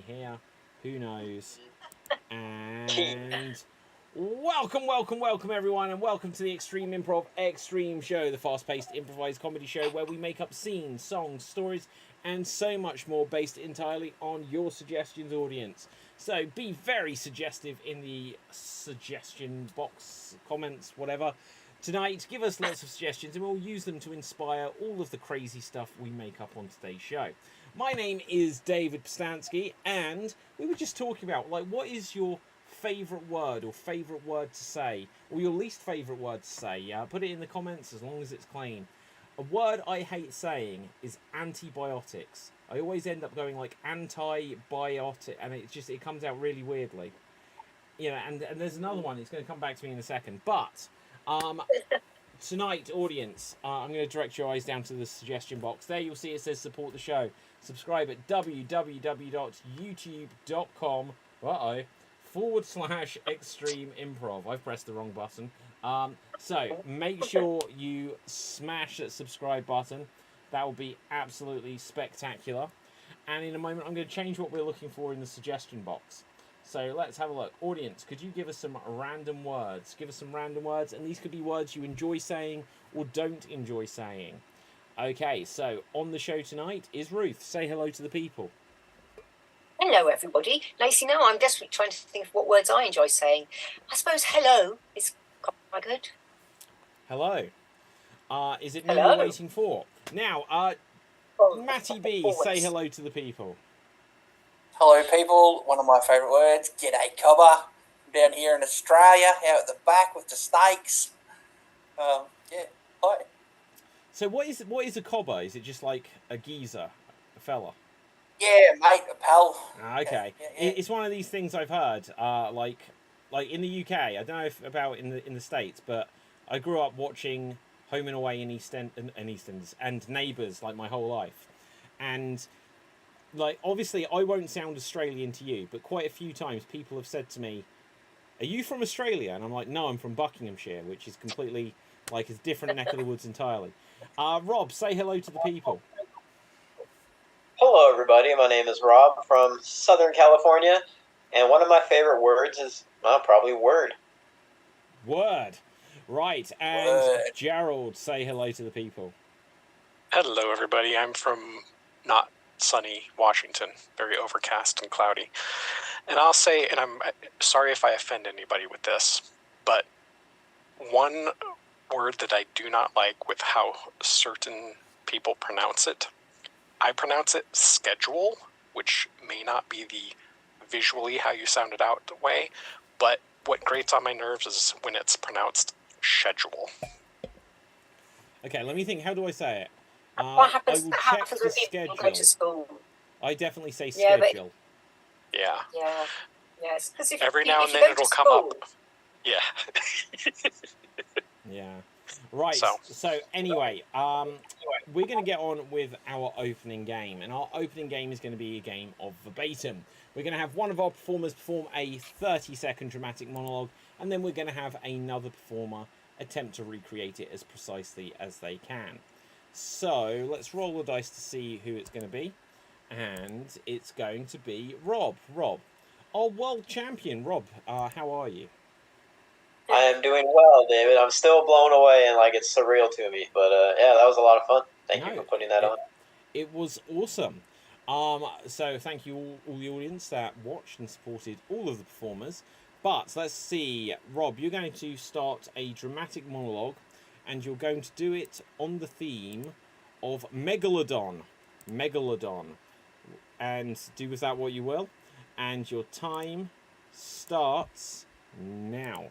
here. Who knows? And welcome everyone, and welcome to the Extreme Improv Extreme Show, the fast-paced improvised comedy show where we make up scenes, songs, stories, and so much more based entirely on your suggestions, audience. So be very suggestive in the suggestion box, comments, whatever. Tonight, give us lots of suggestions and we'll use them to inspire all of the crazy stuff we make up on today's show. My name is David Postansky, and we were just talking about, what is your favourite word or favourite word to say, or your least favourite word to say? Put it in the comments as long as it's clean. A word I hate saying is antibiotics. I always end up going antibiotic, and it comes out really weirdly. And there's another one, it's going to come back to me in a second, but tonight, audience, I'm going to direct your eyes down to the suggestion box. There you'll see it says support the show. Subscribe at www.youtube.com/extreme improv. I've pressed the wrong button. So make sure you smash that subscribe button. That will be absolutely spectacular. And in a moment, I'm going to change what we're looking for in the suggestion box. So let's have a look. Audience, could you give us some random words? Give us some random words, and these could be words you enjoy saying or don't enjoy saying. Okay, so on the show tonight is Ruth. Say hello to the people. Hello, everybody. Lacey, now I'm desperately trying to think of what words I enjoy saying. I suppose hello is quite good. Hello. Is it me you're waiting for? Now, Matty B, always. Say hello to the people. Hello, people. One of my favourite words. G'day, cobber. I'm down here in Australia, out at the back with the snakes. Hi. So what is a cobber? Is it just like a geezer, a fella? Yeah, mate, a pal. Okay. Yeah. It's one of these things I've heard. Like in the UK. I don't know if about in the States, but I grew up watching Home and Away and EastEnders and Neighbours my whole life, and obviously I won't sound Australian to you, but quite a few times people have said to me, "Are you from Australia?" And I'm like, "No, I'm from Buckinghamshire," which is completely a different neck of the woods entirely. Rob, say hello to the people. Hello, everybody. My name is Rob from Southern California, and one of my favorite words is probably word. Word. Right, and Gerald, say hello to the people. Hello, everybody. I'm from not sunny Washington, very overcast and cloudy. And I'll say, and I'm sorry if I offend anybody with this, but one word that I do not like with how certain people pronounce it, I pronounce it schedule, which may not be the visually how you sound it out way, but what grates on my nerves is when it's pronounced schedule. Okay, let me think. How do I say it? What happens? I will that check happens the when people schedule. go to school. I definitely say schedule. Yeah. Yes. Every now and then it'll come up. Yeah. Yeah. Right. So anyway, we're going to get on with our opening game, and our opening game is going to be a game of verbatim. We're going to have one of our performers perform a 30-second dramatic monologue, and then we're going to have another performer attempt to recreate it as precisely as they can. So let's roll the dice to see who it's going to be, and it's going to be Rob. Rob, our world champion. Rob, how are you? I am doing well, David. I'm still blown away and it's surreal to me. But yeah, that was a lot of fun. Thank you for putting that on. It was awesome. So thank you all the audience that watched and supported all of the performers. But let's see, Rob, you're going to start a dramatic monologue, and you're going to do it on the theme of Megalodon. Megalodon. And do with that what you will. And your time starts now.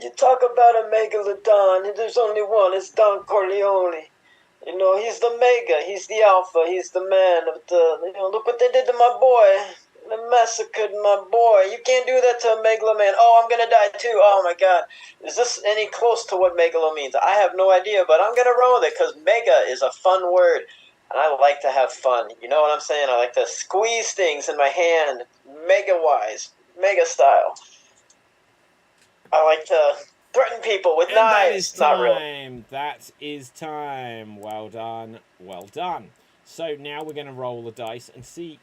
You talk about a megalodon, and there's only one. It's Don Corleone. You know, he's the mega, he's the alpha, he's the man of the... look what they did to my boy. They massacred my boy. You can't do that to a megaloman. Oh, I'm gonna die too. Oh my god. Is this any close to what megalo means? I have no idea, but I'm gonna roll with it, because mega is a fun word. And I like to have fun. You know what I'm saying? I like to squeeze things in my hand, mega-wise, mega style. I like to threaten people with knives. That is time. That is time. Well done. Well done. So now we're going to roll the dice and see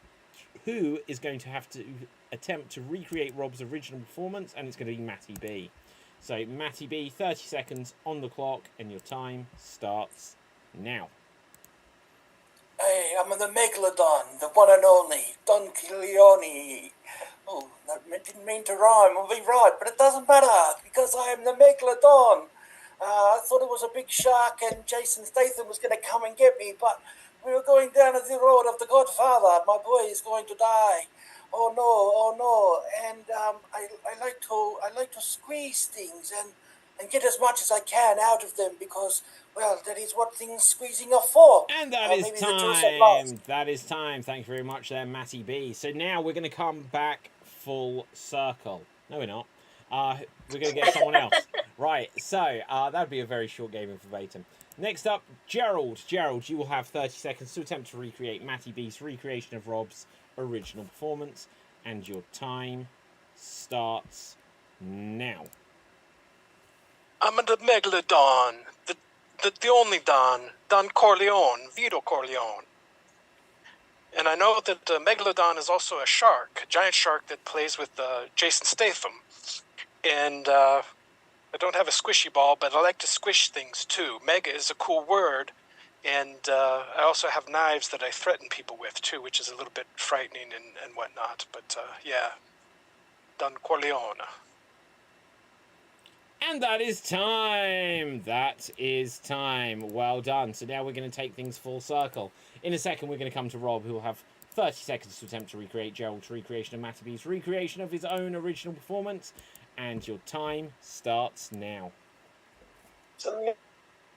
who is going to have to attempt to recreate Rob's original performance, and it's going to be Matty B. So, Matty B, 30 seconds on the clock, and your time starts now. Hey, I'm the Megalodon, the one and only Don Corleone. Oh, that didn't mean to rhyme. I'll be right, but it doesn't matter because I am the Megalodon. I thought it was a big shark and Jason Statham was going to come and get me, but we were going down the road of the Godfather. My boy is going to die. Oh no! And I like to squeeze things and get as much as I can out of them because, well, that is what things squeezing are for. And that is time. That is time. Thank you very much there, Matty B. So now we're going to come back full circle. No, we're not. We're going to get someone else. Right, so that would be a very short game of verbatim. Next up, Gerald. Gerald, you will have 30 seconds to attempt to recreate Matty B's recreation of Rob's original performance. And your time starts now. I'm the Megalodon, the only Don Corleone, Vito Corleone. And I know that the Megalodon is also a shark, a giant shark that plays with Jason Statham. And I don't have a squishy ball, but I like to squish things too. Mega is a cool word. And I also have knives that I threaten people with too, which is a little bit frightening and whatnot. But yeah, Don Corleone. And that is time. That is time. Well done. So now we're going to take things full circle. In a second, we're going to come to Rob, who will have 30 seconds to attempt to recreate Gerald's recreation of Matty B's recreation of his own original performance. And your time starts now.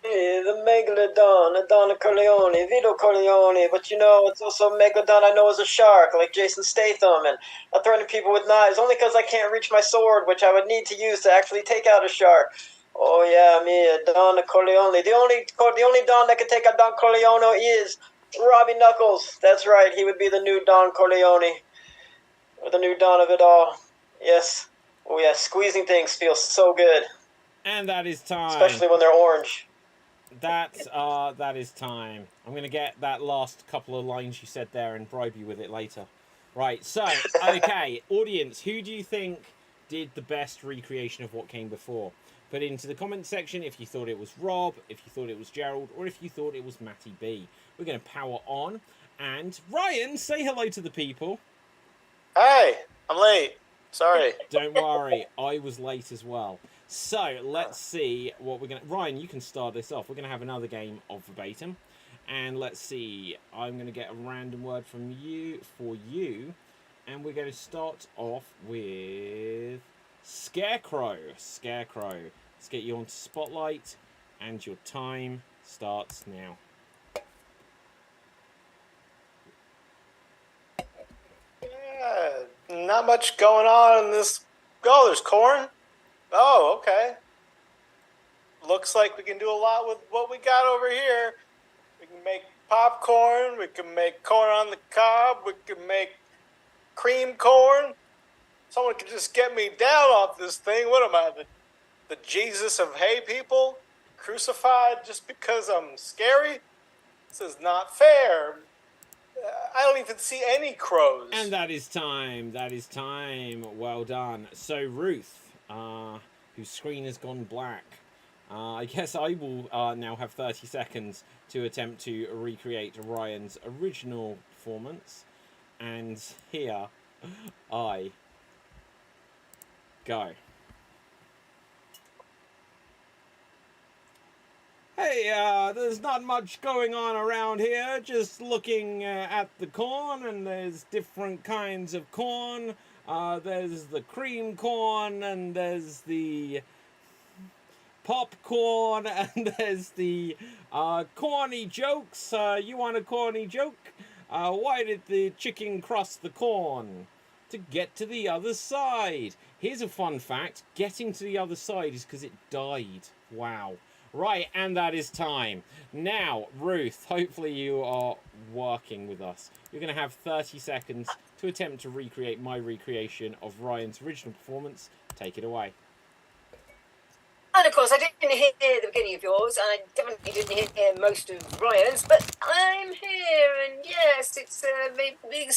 The Megalodon, the Don Corleone, Vito Corleone, but you know, it's also Megalodon I know is a shark, like Jason Statham, and I threaten people with knives, only because I can't reach my sword, which I would need to use to actually take out a shark. Oh yeah, me, Don Corleone. The only Don that can take out Don Corleone is Robbie Knuckles. That's right, he would be the new Don Corleone. Or the new Don of it all. Yes. Oh yeah, squeezing things feels so good. And that is time. Especially when they're orange. That is time. I'm going to get that last couple of lines you said there and bribe you with it later. Right, so, okay, audience, who do you think did the best recreation of what came before? Put it into the comment section if you thought it was Rob, if you thought it was Gerald, or if you thought it was Matty B. We're going to power on. And Ryan, say hello to the people. Hey, I'm late. Sorry. Don't worry, I was late as well. So, let's see what we're going to... Ryan, you can start this off. We're going to have another game of verbatim. And let's see. I'm going to get a random word from you, for you. And we're going to start off with... Scarecrow. Scarecrow. Let's get you onto Spotlight. And your time starts now. Yeah, not much going on in this... Oh, there's corn? Oh, okay. Looks like we can do a lot with what we got over here. We can make popcorn. We can make corn on the cob. We can make cream corn. Someone could just get me down off this thing. What am I, the Jesus of hay people? Crucified just because I'm scary? This is not fair. I don't even see any crows. And that is time. That is time. Well done. So, Ruth... whose screen has gone black. I guess I will now have 30 seconds to attempt to recreate Ryan's original performance. And here I go. Hey, there's not much going on around here. Just looking at the corn, and there's different kinds of corn. There's the cream corn, and there's the popcorn, and there's the corny jokes. You want a corny joke? Why did the chicken cross the corn? To get to the other side. Here's a fun fact. Getting to the other side is because it died. Wow. Right, and that is time. Now, Ruth, hopefully you are working with us. You're going to have 30 seconds to attempt to recreate my recreation of Ryan's original performance. Take it away. And of course, course, I didn't hear the beginning of yours, and I definitely didn't hear most of Ryan's, but I'm here, and yes, it's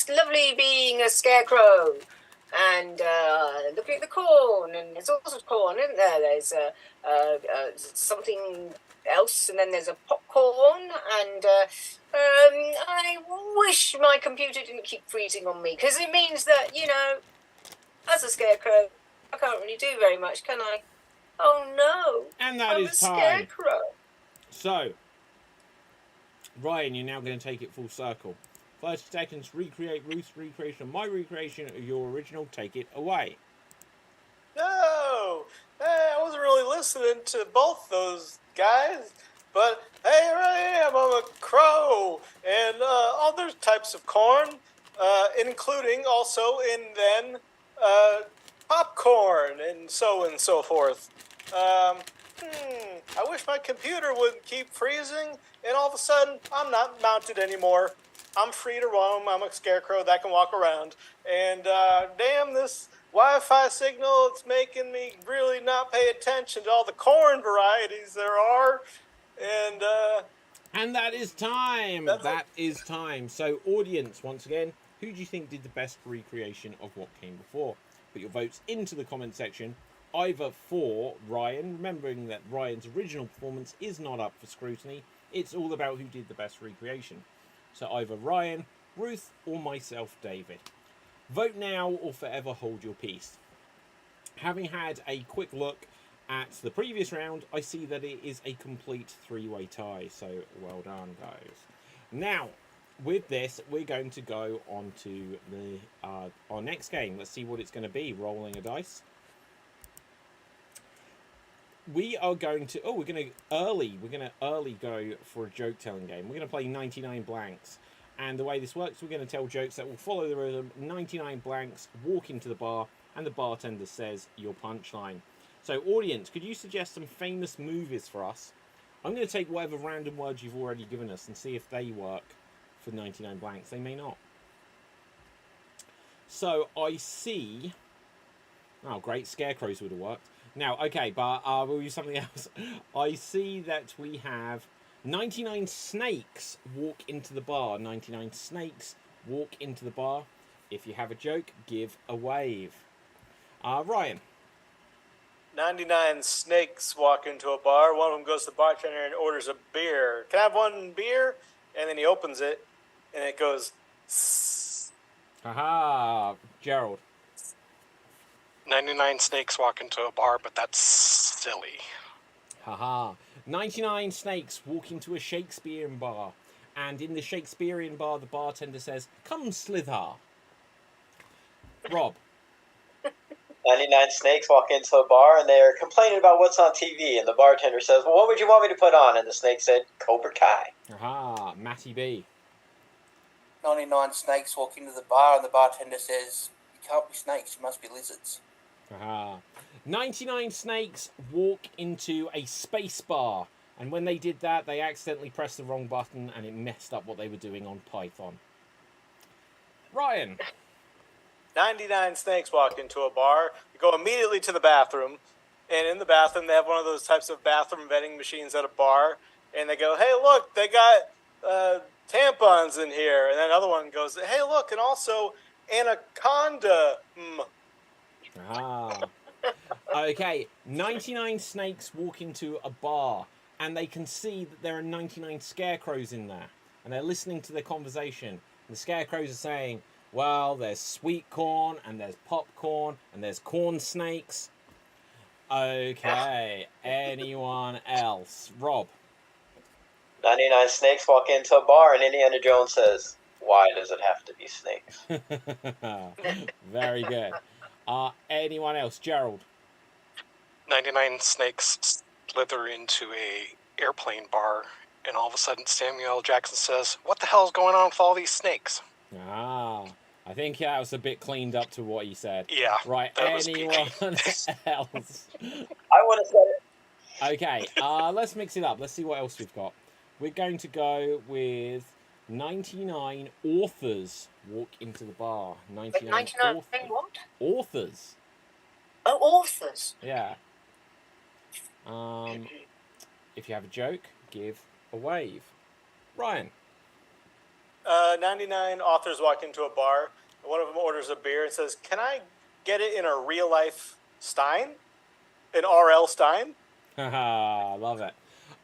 lovely being a scarecrow. And looking at the corn, and there's all sorts of corn, isn't there? There's something else, and then there's a popcorn, and I wish my computer didn't keep freezing on me, because it means that, you know, as a scarecrow, I can't really do very much, can I? Oh no! And that I'm is a time. scarecrow. So, Ryan, you're now going to take it full circle. 30 seconds, recreate Ruth's recreation of my recreation of your original. Take it away. No! Hey, I wasn't really listening to both those guys. But hey, here I am. I'm a crow. And other types of corn, including also popcorn and so forth. I wish my computer wouldn't keep freezing, and all of a sudden, I'm not mounted anymore. I'm free to roam. I'm a scarecrow that can walk around. And damn, this Wi-Fi signal, it's making me really not pay attention to all the corn varieties there are. And that is time. That is time. So, audience, once again, who do you think did the best recreation of what came before? Put your votes into the comment section, either for Ryan, remembering that Ryan's original performance is not up for scrutiny. It's all about who did the best recreation. So either Ryan, Ruth, or myself, David. Vote now or forever hold your peace. Having had a quick look at the previous round, I see that it is a complete three-way tie. So well done, guys. Now, with this, we're going to go on to our next game. Let's see what it's going to be. Rolling a dice. We are going to... we're going to early go for a joke-telling game. We're going to play 99 blanks. And the way this works, we're going to tell jokes that will follow the rhythm. 99 blanks, walk into the bar, and the bartender says your punchline. So, audience, could you suggest some famous movies for us? I'm going to take whatever random words you've already given us and see if they work for 99 blanks. They may not. So, I see... Oh, great. Scarecrows would have worked. Now, okay, but we'll use something else. I see that we have 99 snakes walk into the bar. 99 snakes walk into the bar. If you have a joke, give a wave. Ryan. 99 snakes walk into a bar. One of them goes to the bartender and orders a beer. Can I have one beer? And then he opens it, and it goes... Sss. Haha, Gerald. 99 snakes walk into a bar, but that's silly. Haha. 99 snakes walk into a Shakespearean bar. And in the Shakespearean bar, the bartender says, "Come, Slither." Rob. 99 snakes walk into a bar and they're complaining about what's on TV. And the bartender says, "Well, what would you want me to put on?" And the snake said, "Cobra Kai." Aha, Matty B. 99 snakes walk into the bar and the bartender says, "You can't be snakes, you must be lizards." Aha. 99 snakes walk into a space bar. And when they did that, they accidentally pressed the wrong button and it messed up what they were doing on Python. Ryan. 99 snakes walk into a bar. They go immediately to the bathroom. And in the bathroom, they have one of those types of bathroom vending machines at a bar. And they go, "Hey, look, they got tampons in here." And then another one goes, "Hey, look, and also anaconda." Ah. Okay, 99 snakes walk into a bar and they can see that there are 99 scarecrows in there. And they're listening to their conversation. And the scarecrows are saying, well, there's sweet corn and there's popcorn and there's corn snakes. Okay, anyone else? Rob. 99 snakes walk into a bar and Indiana Jones says, "Why does it have to be snakes?" Very good. Anyone else? Gerald. 99 snakes slither into a airplane bar, and all of a sudden Samuel L. Jackson says, "What the hell is going on with all these snakes?" Ah, I think that was a bit cleaned up to what you said. Yeah. Right, anyone else? I would have said it. Okay, let's mix it up. Let's see what else we've got. We're going to go with 99 authors walk into the bar. 99 what? authors. Oh, authors. Yeah. If you have a joke, give a wave. Ryan. 99 authors walk into a bar. One of them orders a beer and says, "Can I get it in a real life Stein? An RL Stein?" Haha, love it.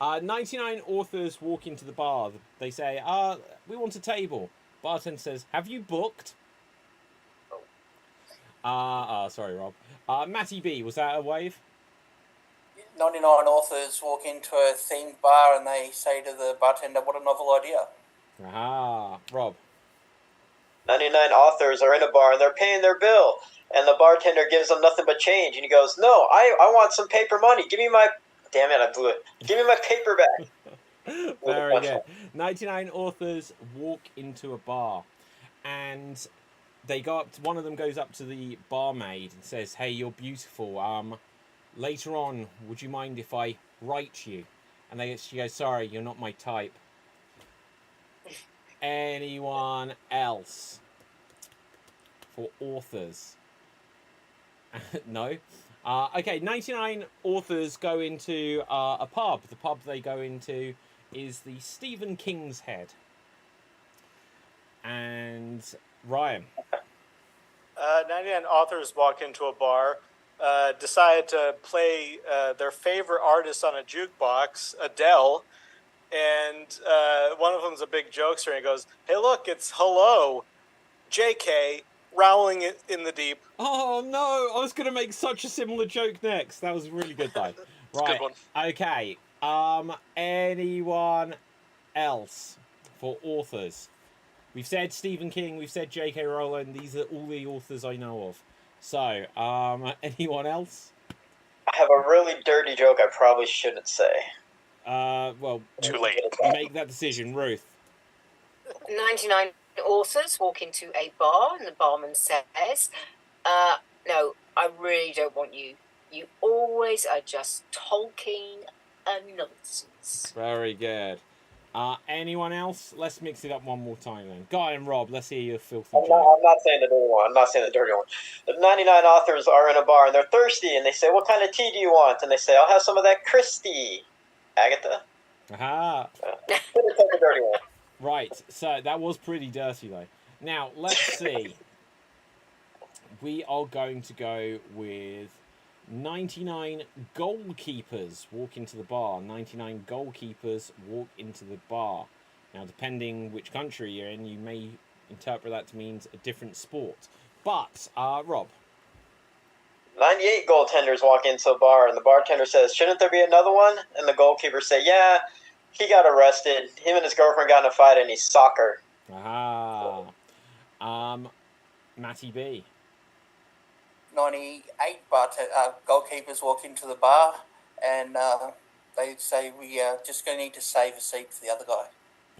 99 authors walk into the bar. They say, we want a table. Bartender says, have you booked? Sorry, Rob. Matty B, was that a wave? 99 authors walk into a themed bar and they say to the bartender, what a novel idea. Aha, Rob. 99 authors are in a bar and they're paying their bill. And the bartender gives them nothing but change. And he goes, no, I want some paper money. Give me my... Damn it, I blew it. Give me my paper back. Very good. 99 authors walk into a bar. And they go up... One of them goes up to the barmaid and says, hey, you're beautiful. Later on, would you mind if I write you? And she goes, sorry, you're not my type. Anyone else for authors? No? Okay, 99 authors go into a pub. The pub they go into is the Stephen King's Head. And Ryan. 99 authors walk into a bar, decide to play their favorite artist on a jukebox, Adele, and one of them's a big jokester, and he goes, hey, look, it's hello, JK, rowling it in the deep. Oh, no, I was going to make such a similar joke next. That was really good, though. Right, good one. Okay, anyone else for authors? We've said Stephen King, we've said J.K. Rowling. These are all the authors I know of. So, anyone else? I have a really dirty joke I probably shouldn't say. Well, Too late. Make that decision, Ruth. 99 authors walk into a bar and the barman says, no, I really don't want you. You always are just talking nonsense. Very good. Anyone else? Let's mix it up one more time then. Guy and Rob, let's hear your filthy joke. I'm not saying the dirty one. I'm not saying the dirty one. The 99 authors are in a bar and they're thirsty and they say, what kind of tea do you want? And they say, I'll have some of that Christie. Agatha? Aha. Take the dirty one. Right, so that was pretty dirty though. Now, let's see. We are going to go with 99 goalkeepers walk into the bar. 99 goalkeepers walk into the bar. Now, depending which country you're in, you may interpret that to mean a different sport. But, Rob. 98 goaltenders walk into a bar and the bartender says, shouldn't there be another one? And the goalkeepers say, yeah, he got arrested. Him and his girlfriend got in a fight and he's soccer. Aha. Matty B. 98 goalkeepers walk into the bar and they say, we just going to need to save a seat for the other guy.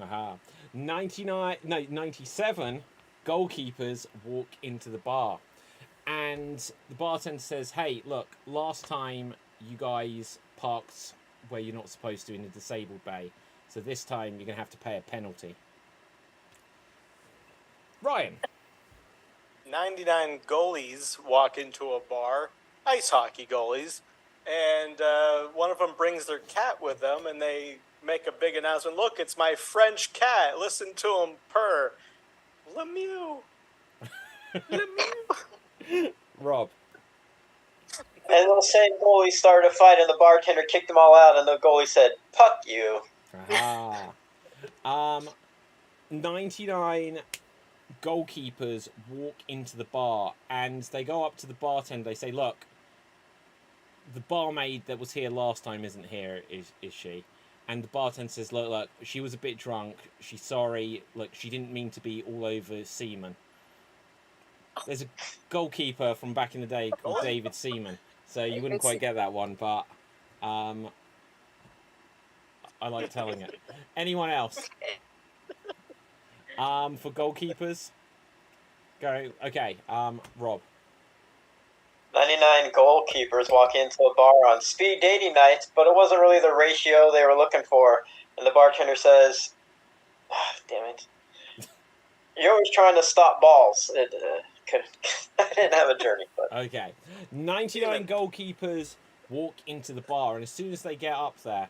Aha. 97 goalkeepers walk into the bar. And the bartender says, hey, look, last time you guys parked where you're not supposed to in the disabled bay. So this time you're going to have to pay a penalty. Ryan. 99 goalies walk into a bar, ice hockey goalies, and one of them brings their cat with them, and they make a big announcement. Look, it's my French cat. Listen to him purr. Lemieux. Lemieux. Rob. And those same goalies started a fight and the bartender kicked them all out and the goalie said, "Puck you." Aha. 99 goalkeepers walk into the bar and they go up to the bartender. They say, look, the barmaid that was here last time isn't here, is she? And the bartender says, look, she was a bit drunk. She's sorry. Look, she didn't mean to be all over Seaman. There's a goalkeeper from back in the day called David Seaman. So you wouldn't quite get that one, but I like telling it. Anyone else? For goalkeepers? Go. Okay, Rob. 99 goalkeepers walk into a bar on speed dating night, but it wasn't really the ratio they were looking for. And the bartender says, damn it. You're always trying to stop balls. I didn't have a journey. But. Okay. 99 goalkeepers walk into the bar, and as soon as they get up there,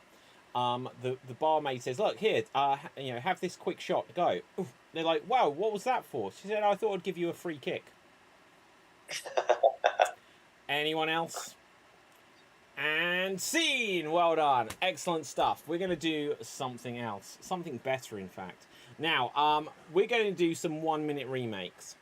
the barmaid says, "Look here, have this quick shot. Go." Oof. They're like, "Wow, what was that for?" She said, "I thought I'd give you a free kick." Anyone else? And scene. Well done. Excellent stuff. We're going to do something else. Something better, in fact. Now, we're going to do some 1-minute remakes.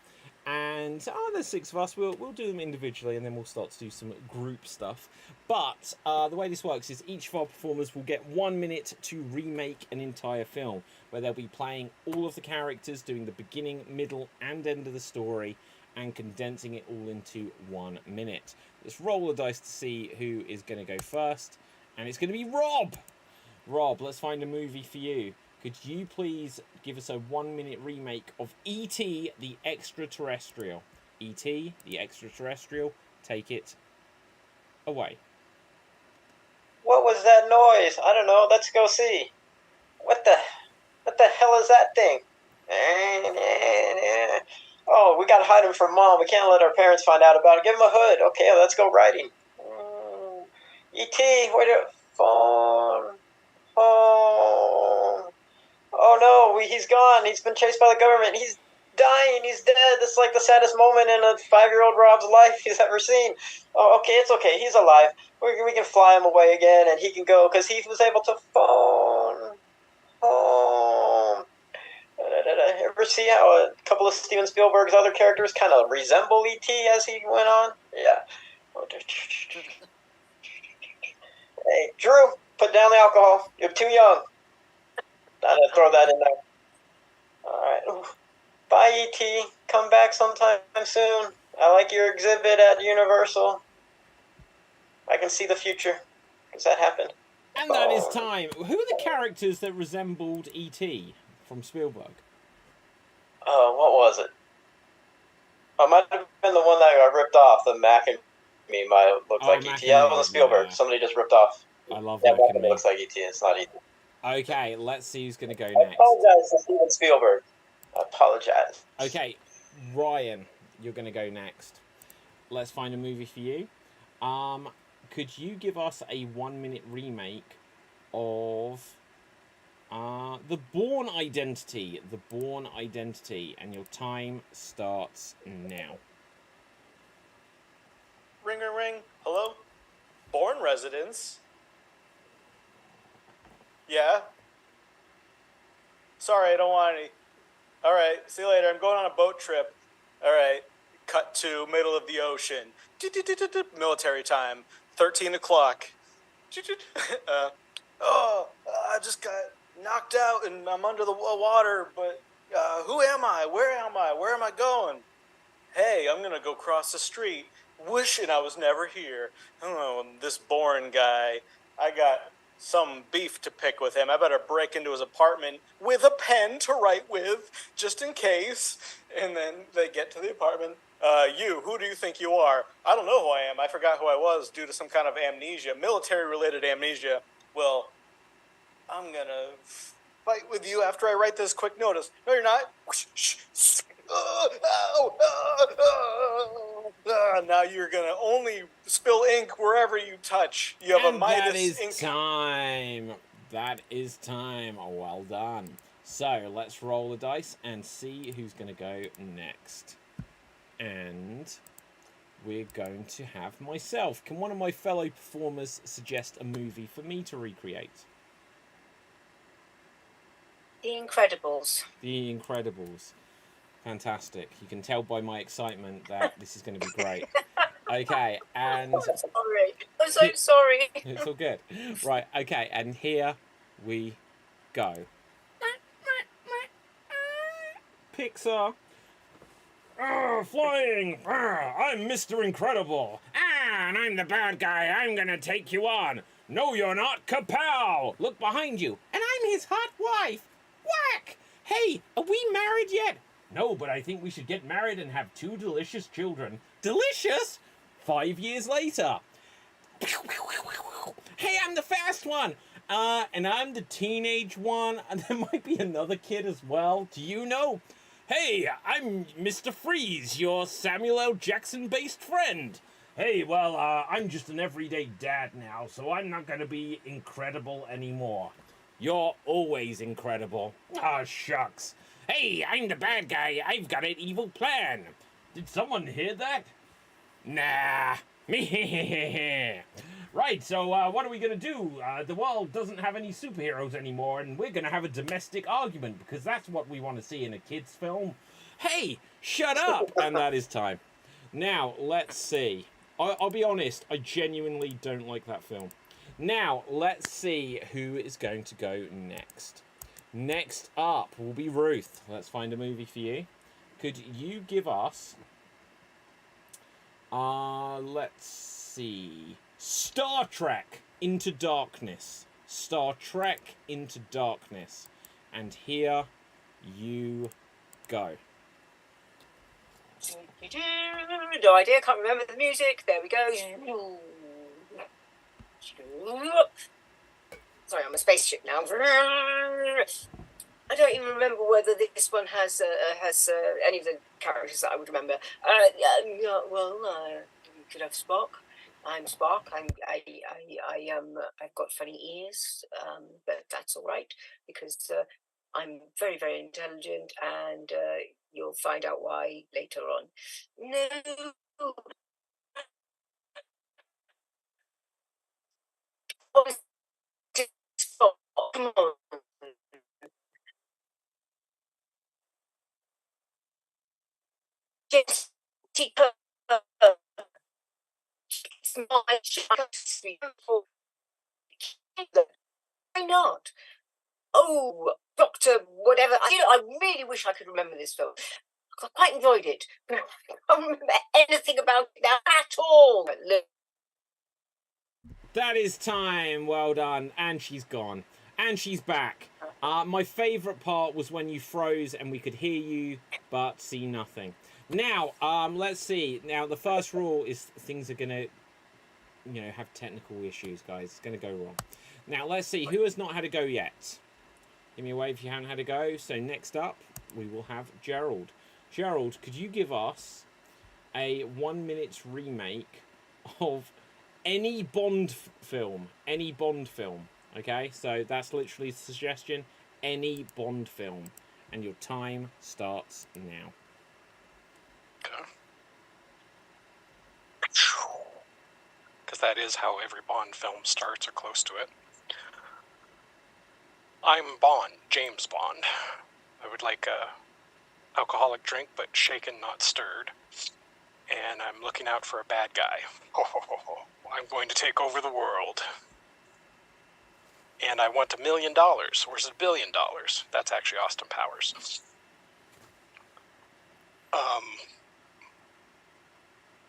And there's 6 of us. We'll do them individually, and then we'll start to do some group stuff. But the way this works is each of our performers will get 1 minute to remake an entire film, where they'll be playing all of the characters, doing the beginning, middle, and end of the story, and condensing it all into 1 minute. Let's roll the dice to see who is going to go first, and it's going to be Rob. Rob, let's find a movie for you. Could you please give us a 1 minute remake of E.T. the Extraterrestrial? E.T. the Extraterrestrial, take it away. What was that noise? I don't know. Let's go see. What the hell is that thing? Oh, we gotta hide him from Mom. We can't let our parents find out about it. Give him a hood. Okay, let's go riding. E.T., where the phone? Oh no, he's gone. He's been chased by the government. He's dying. He's dead. This is like the saddest moment in a 5-year-old Rob's life he's ever seen. Oh, okay, it's okay. He's alive. We can fly him away again, and he can go because he was able to phone home. Ever see how a couple of Steven Spielberg's other characters kind of resemble E.T. as he went on? Yeah. Hey, Drew, put down the alcohol. You're too young. I'm going to throw that in there. All right. Bye, E.T. Come back sometime soon. I like your exhibit at Universal. I can see the future because that happened. And that is time. Who are the characters that resembled E.T. from Spielberg? What was it? It might have been the one that got ripped off. The Mac and Me might have looked like E.T. Yeah, it wasn't Spielberg. Yeah. Somebody just ripped off. I love that. Mac and Me. It looks like E.T. It's not E.T. Okay, let's see who's going to go next. I apologize to Steven Spielberg. I apologize. Okay, Ryan, you're going to go next. Let's find a movie for you. Could you give us a 1 minute remake of The Bourne Identity? The Bourne Identity, and your time starts now. Ring, ring, ring. Hello? Bourne residence? Yeah? Sorry, I don't want any. All right, see you later. I'm going on a boat trip. All right, cut to middle of the ocean. Military time, 13 o'clock. I just got knocked out and I'm under the water, but who am I? Where am I? Where am I going? Hey, I'm going to go cross the street, wishing I was never here. Oh, this Bourne guy. I got some beef to pick with him. I better break into his apartment with a pen to write with, just in case. And then they get to the apartment. Who do you think you are? I don't know who I am. I forgot who I was due to some kind of amnesia, military-related amnesia. Well, I'm gonna fight with you after I write this quick notice. No, you're not. Now you're gonna only spill ink wherever you touch. You have a Midas ink. That is time. Oh, well done. So let's roll the dice and see who's going to go next. And we're going to have myself. Can one of my fellow performers suggest a movie for me to recreate? The Incredibles. The Incredibles. Fantastic. You can tell by my excitement that this is going to be great. Okay, and... I'm sorry. I'm so sorry. It's all good. Right, okay, and here we go. Pixar. Flying! I'm Mr. Incredible! And I'm the bad guy! I'm gonna take you on! No, you're not! Kapow! Look behind you! And I'm his hot wife! Whack! Hey, are we married yet? No, but I think we should get married and have 2 delicious children. Delicious? 5 years later. Hey, I'm the fast one! And I'm the teenage one, and there might be another kid as well. Do you know? Hey, I'm Mr. Freeze, your Samuel L. Jackson-based friend. Hey, well, I'm just an everyday dad now, so I'm not gonna be incredible anymore. You're always incredible. Ah, shucks. Hey, I'm the bad guy. I've got an evil plan. Did someone hear that? Nah. Right, so what are we gonna do? The world doesn't have any superheroes anymore, and we're gonna have a domestic argument because that's what we want to see in a kids' film. Hey, shut up! And that is time. Now, let's see. I'll be honest, I genuinely don't like that film. Now, let's see who is going to go next. Next up will be Ruth. Let's find a movie for you. Could you give us... let's see. Star Trek Into Darkness. Star Trek Into Darkness. And here you go. No idea, can't remember the music. There we go. Sorry, I'm a spaceship now. I don't even remember whether this one has any of the characters that I would remember. We could have Spock. I'm Spock. I've got funny ears, but that's all right because I'm very, very intelligent, and you'll find out why later on. No. Oh, it's Spock. Come on. Yes, why not? Oh, Doctor, whatever. I really wish I could remember this film. I quite enjoyed it. I don't remember anything about it now at all. That is time. Well done. And she's gone. And she's back. My favourite part was when you froze and we could hear you but see nothing. Now, let's see. Now, the first rule is things are going to, have technical issues, guys. It's going to go wrong. Now, let's see. Who has not had a go yet? Give me a wave if you haven't had a go. So, next up, we will have Gerald. Gerald, could you give us a 1 minute remake of any Bond film? Any Bond film. Okay? So, that's literally the suggestion. Any Bond film. And your time starts now. Because that is how every Bond film starts, or close to it. I'm Bond, James Bond. I would like a alcoholic drink, but shaken, not stirred. And I'm looking out for a bad guy. I'm going to take over the world. And I want $1 million, or is it $1 billion? That's actually Austin Powers.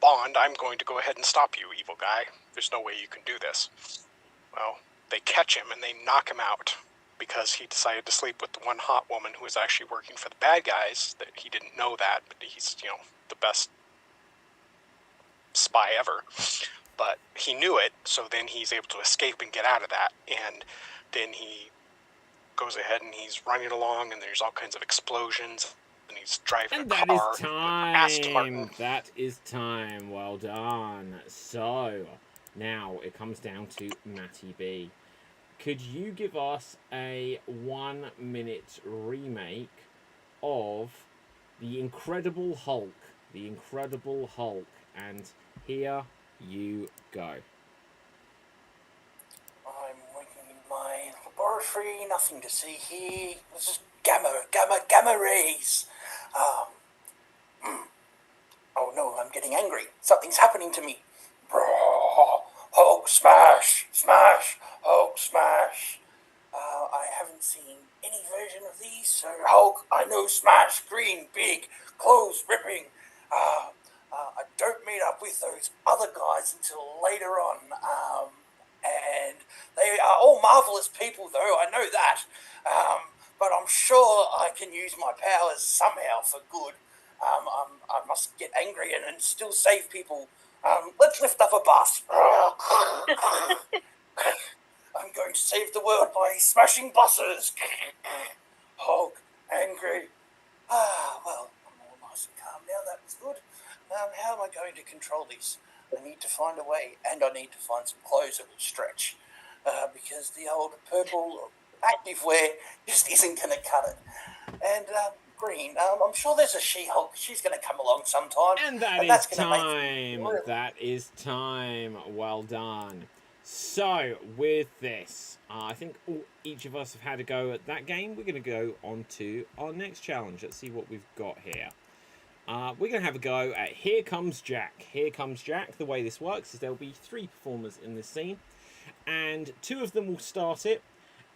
Bond, I'm going to go ahead and stop you, evil guy. There's no way you can do this. Well, they catch him and they knock him out because he decided to sleep with the one hot woman who was actually working for the bad guys. That he didn't know that, but he's, the best spy ever. But he knew it, so then he's able to escape and get out of that. And then he goes ahead and he's running along, and there's all kinds of explosions. And he's driving And a that car. is time. That is time. Well done. So, now it comes down to Matty B. Could you give us a 1 minute remake of The Incredible Hulk? The Incredible Hulk. And here you go. I'm working in my laboratory, nothing to see here. This is gamma rays. Oh no, I'm getting angry. Something's happening to me. Hulk smash, smash, Hulk smash. I haven't seen any version of these, so Hulk, I know smash, green, big, clothes ripping. I don't meet up with those other guys until later on. And they are all marvelous people, though, I know that. But I'm sure I can use my powers somehow for good. I must get angry and still save people. Let's lift up a bus. I'm going to save the world by smashing buses. Hulk, angry. Well, I'm all nice and calm now. That was good. How am I going to control these? I need to find a way, and I need to find some clothes that will stretch, because the old purple activewear just isn't going to cut it. And green, I'm sure there's a She-Hulk. She's going to come along sometime. And that's time. That is time. Well done. So, with this, I think each of us have had a go at that game. We're going to go on to our next challenge. Let's see what we've got here. We're going to have a go at Here Comes Jack. Here Comes Jack. The way this works is there'll be 3 performers in this scene, and 2 of them will start it,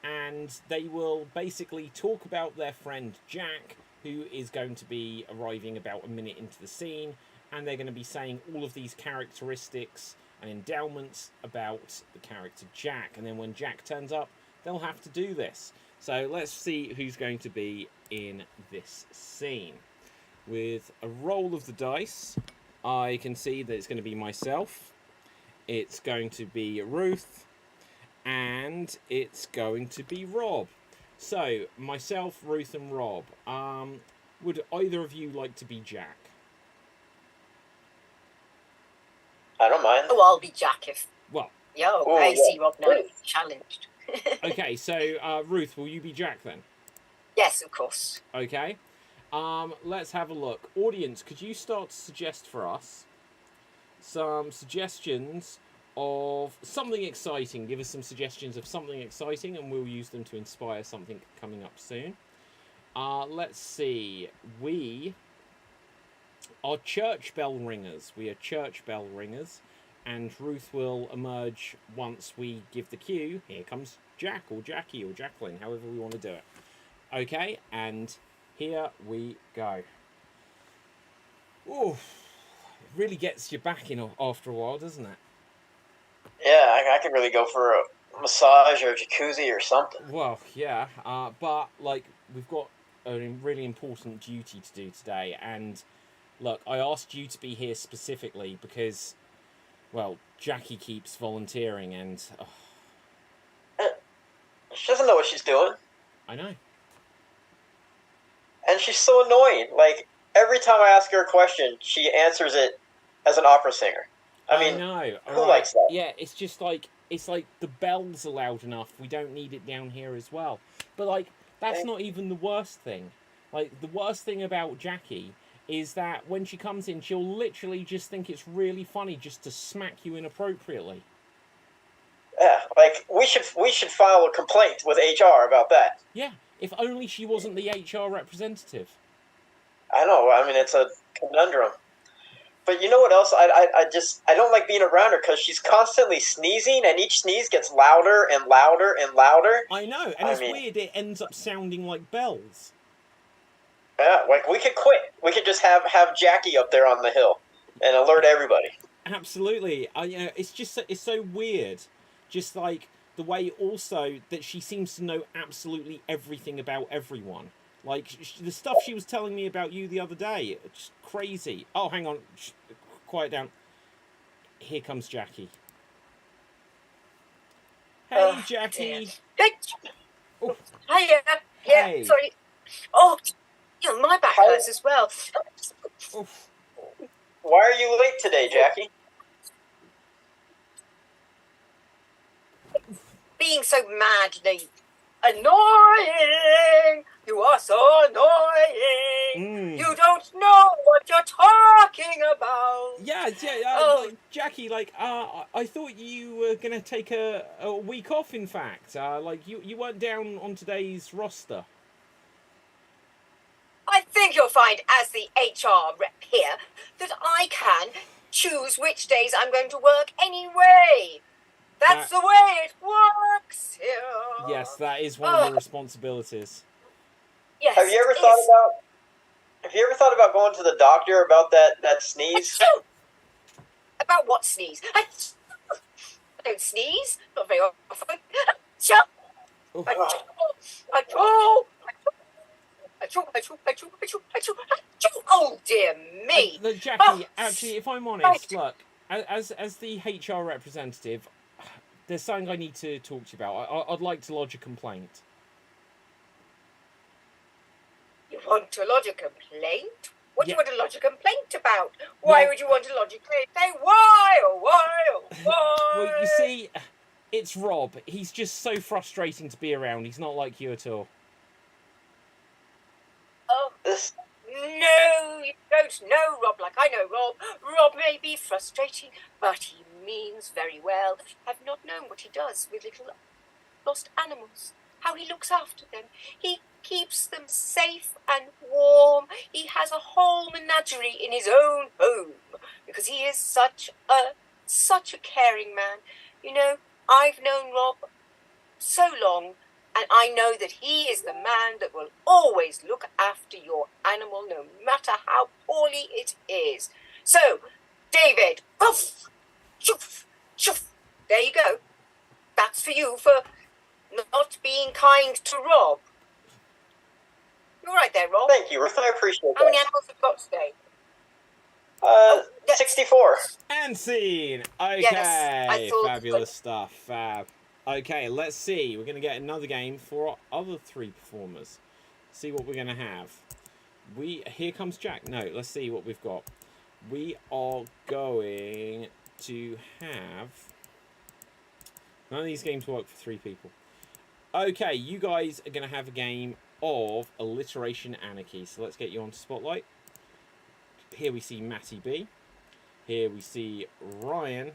and they will basically talk about their friend Jack, who is going to be arriving about a minute into the scene, and they're going to be saying all of these characteristics and endowments about the character Jack, and then when Jack turns up, they'll have to do this. So let's see who's going to be in this scene. With a roll of the dice, I can see that it's going to be myself, it's going to be Ruth, and it's going to be Rob. So, myself, Ruth, and Rob. Would either of you like to be Jack? I don't mind. Oh, I'll be Jack if... Well... I see Rob now. Challenged. Okay, so, Ruth, will you be Jack then? Yes, of course. Okay. Let's have a look. Audience, could you start to suggest for us some suggestions of something exciting? Give us some suggestions of something exciting, and we'll use them to inspire something coming up soon. Let's see. We are church bell ringers. We are church bell ringers, and Ruth will emerge once we give the cue. Here comes Jack, or Jackie, or Jacqueline, however we want to do it. Okay, and here we go. Ooh, it really gets you back in after a while, doesn't it? Yeah, I could really go for a massage or a jacuzzi or something. Well, yeah, but, like, we've got a really important duty to do today, and, look, I asked you to be here specifically because, well, Jackie keeps volunteering, and... She doesn't know what she's doing. I know. And she's so annoying. Like, every time I ask her a question, she answers it as an opera singer. I mean, know. Who likes that? Yeah, it's just like, it's like the bells are loud enough. We don't need it down here as well. But, like, that's not even the worst thing. Like, the worst thing about Jackie is that when she comes in, she'll literally just think it's really funny just to smack you inappropriately. Yeah, like, we should file a complaint with HR about that. Yeah, if only she wasn't the HR representative. I know, I mean, it's a conundrum. But you know what else? I don't like being around her because she's constantly sneezing, and each sneeze gets louder and louder and louder. I know, and it's weird, it ends up sounding like bells. Yeah, like, we could quit. We could just have Jackie up there on the hill and alert everybody. Absolutely. It's so weird. Just like the way also that she seems to know absolutely everything about everyone. Like, the stuff she was telling me about you the other day, it's crazy. Oh, hang on. Quiet down. Here comes Jackie. Hey, Jackie. Hey. Oh. Hiya. Yeah, Hey. sorry. Oh, my back hurts as well. Oof. Why are you late today, Jackie? Being so madly annoying. You are so annoying. You don't know what you're talking about. Yeah, like, Jackie, like, I thought you were going to take a week off, in fact. Like, you weren't down on today's roster. I think you'll find, as the HR rep here, that I can choose which days I'm going to work anyway. That's the way it works here. Yes, that is one of the responsibilities. Yes. Have you ever thought about going to the doctor about that sneeze? About what sneeze? I don't sneeze. Not very often. Oh dear me! Jackie, actually, if I'm honest, look, as the HR representative, there's something I need to talk to you about. I'd like to lodge a complaint. You want to lodge a complaint? What do you Yeah. want to lodge a complaint about? Why Well- would you want to lodge a complaint? Say why, or why, or why? Well, you see, it's Rob. He's just so frustrating to be around. He's not like you at all. Oh, This no, you don't know Rob like I know Rob. Rob may be frustrating, but he means very well. I've not known what he does with little lost animals, how he looks after them. He keeps them safe and warm. He has a whole menagerie in his own home because he is such a caring man. You know, I've known Rob so long, and I know that he is the man that will always look after your animal, no matter how poorly it is. So, David, poof, shoof, shoof. There you go. That's for you for not being kind to Rob. You're right there, Rob. Thank you, Ruth. I appreciate How many that. animals have you got today? 64. And scene. Okay, Yes, I thought- fabulous stuff. Fab. Okay, let's see. We're going to get another game for our other 3 performers. See what we're going to have. Here comes Jack. No, let's see what we've got. We are going to have... None of these games work for 3 people. Okay, you guys are going to have a game of Alliteration Anarchy. So let's get you onto Spotlight. Here we see Matty B. Here we see Ryan.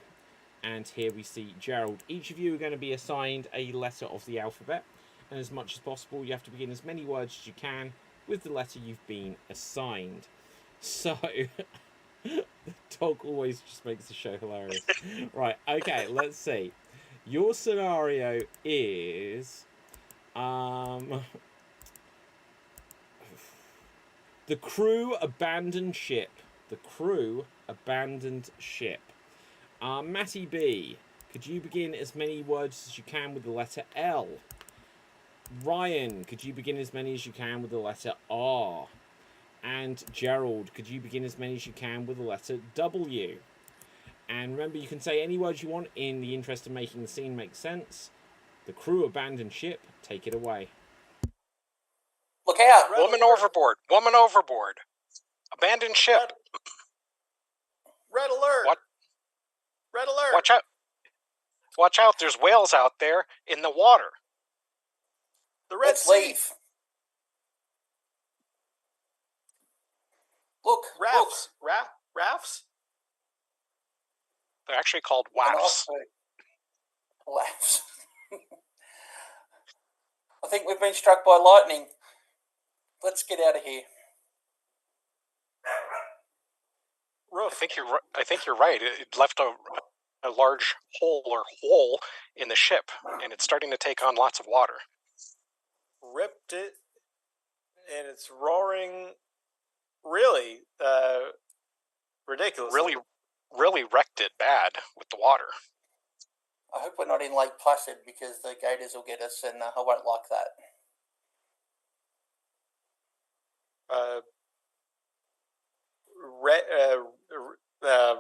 And here we see Gerald. Each of you are going to be assigned a letter of the alphabet. And as much as possible, you have to begin as many words as you can with the letter you've been assigned. So, the dog always just makes the show hilarious. Right, okay, let's see. Your scenario is... the crew abandoned ship. The crew abandoned ship. Matty B, could you begin as many words as you can with the letter L? Ryan, could you begin as many as you can with the letter R? And Gerald, could you begin as many as you can with the letter W? And remember, you can say any words you want in the interest of making the scene make sense. The crew abandoned ship. Take it away. Look out! Woman overboard. Woman overboard. Abandoned ship. Red alert! What? Red alert! Watch out. Watch out. There's whales out there in the water. The Red Let's Sea. leave. Look, Rafts. Rafts? They're actually called look. An wafts. iceberg. Laughs. I think we've been struck by lightning. Let's get out of here. I think you're right. It left a large hole in the ship, and it's starting to take on lots of water. Ripped it, and it's roaring really ridiculous. Really wrecked it bad with the water. I hope we're not in Lake Placid because the gators will get us and I won't like that.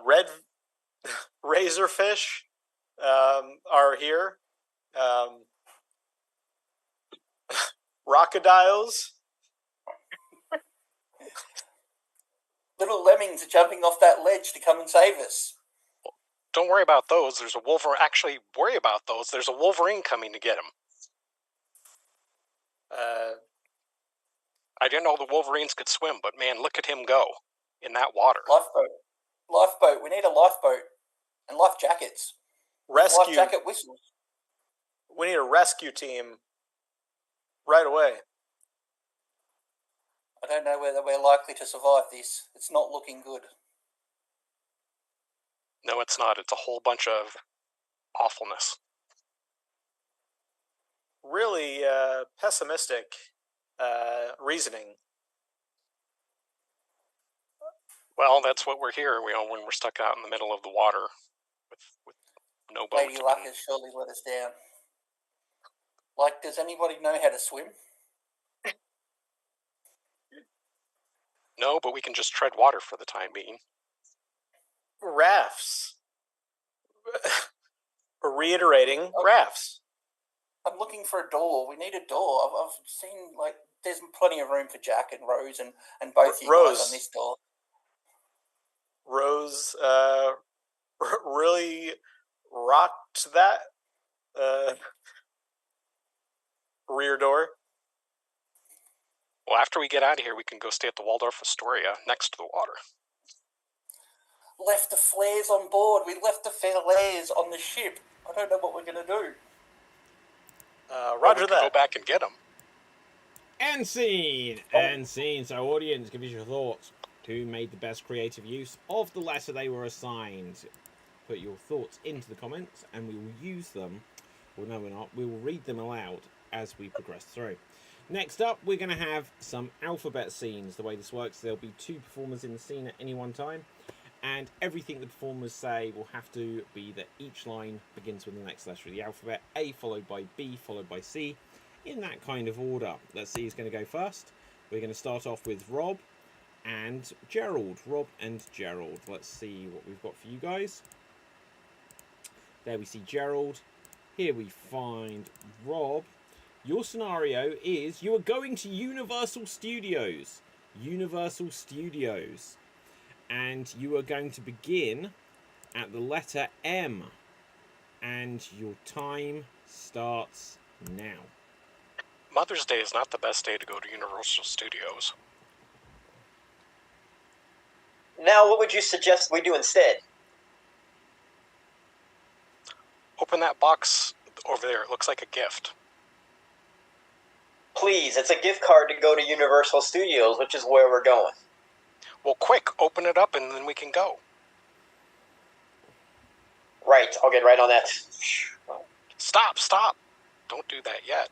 Red razorfish are here. Crocodiles. Little lemmings are jumping off that ledge to come and save us. Don't worry about those. There's a Wolverine. Actually, worry about those. There's a Wolverine coming to get him. I didn't know the Wolverines could swim, but man, look at him go in that water. Lifeboat. We need a lifeboat and life jackets. Rescue. Life jacket whistles. We need a rescue team right away. I don't know whether we're likely to survive this. It's not looking good. No, it's not. It's a whole bunch of awfulness. Really pessimistic reasoning. Well, that's what we're here. When we're stuck out in the middle of the water with no boat. Lady Luck has surely let us down. Like, does anybody know how to swim? No, but we can just tread water for the time being. Rafts. Reiterating, rafts. I'm looking for a door. We need a door. I've seen, like, there's plenty of room for Jack and Rose and both you Rose. guys on this door. Rose really rocked that rear door. Well, after we get out of here, we can go stay at the Waldorf Astoria next to the water. Left the flares on board. We left the flares on the ship. I don't know what we're going to do. Roger we can that. Go back and get them. And scene! And scene. So, audience, give us your thoughts. Who made the best creative use of the letter they were assigned? Put your thoughts into the comments, and we will use them. Well, no, we're not. We will read them aloud as we progress through. Next up, we're going to have some alphabet scenes. The way this works, there'll be 2 performers in the scene at any one time, and everything the performers say will have to be that each line begins with the next letter of the alphabet, A followed by B followed by C, in that kind of order. Let's see who's going to go first. We're going to start off with Rob and Gerald. Rob and Gerald. Let's see what we've got for you guys. There we see Gerald. Here we find Rob. Your scenario is you are going to Universal Studios. Universal Studios. And you are going to begin at the letter M. And your time starts now. Mother's Day is not the best day to go to Universal Studios. Now, what would you suggest we do instead? Open that box over there. It looks like a gift. Please, it's a gift card to go to Universal Studios, which is where we're going. Well, quick, open it up and then we can go. Right, I'll get right on that. Stop. Don't do that yet.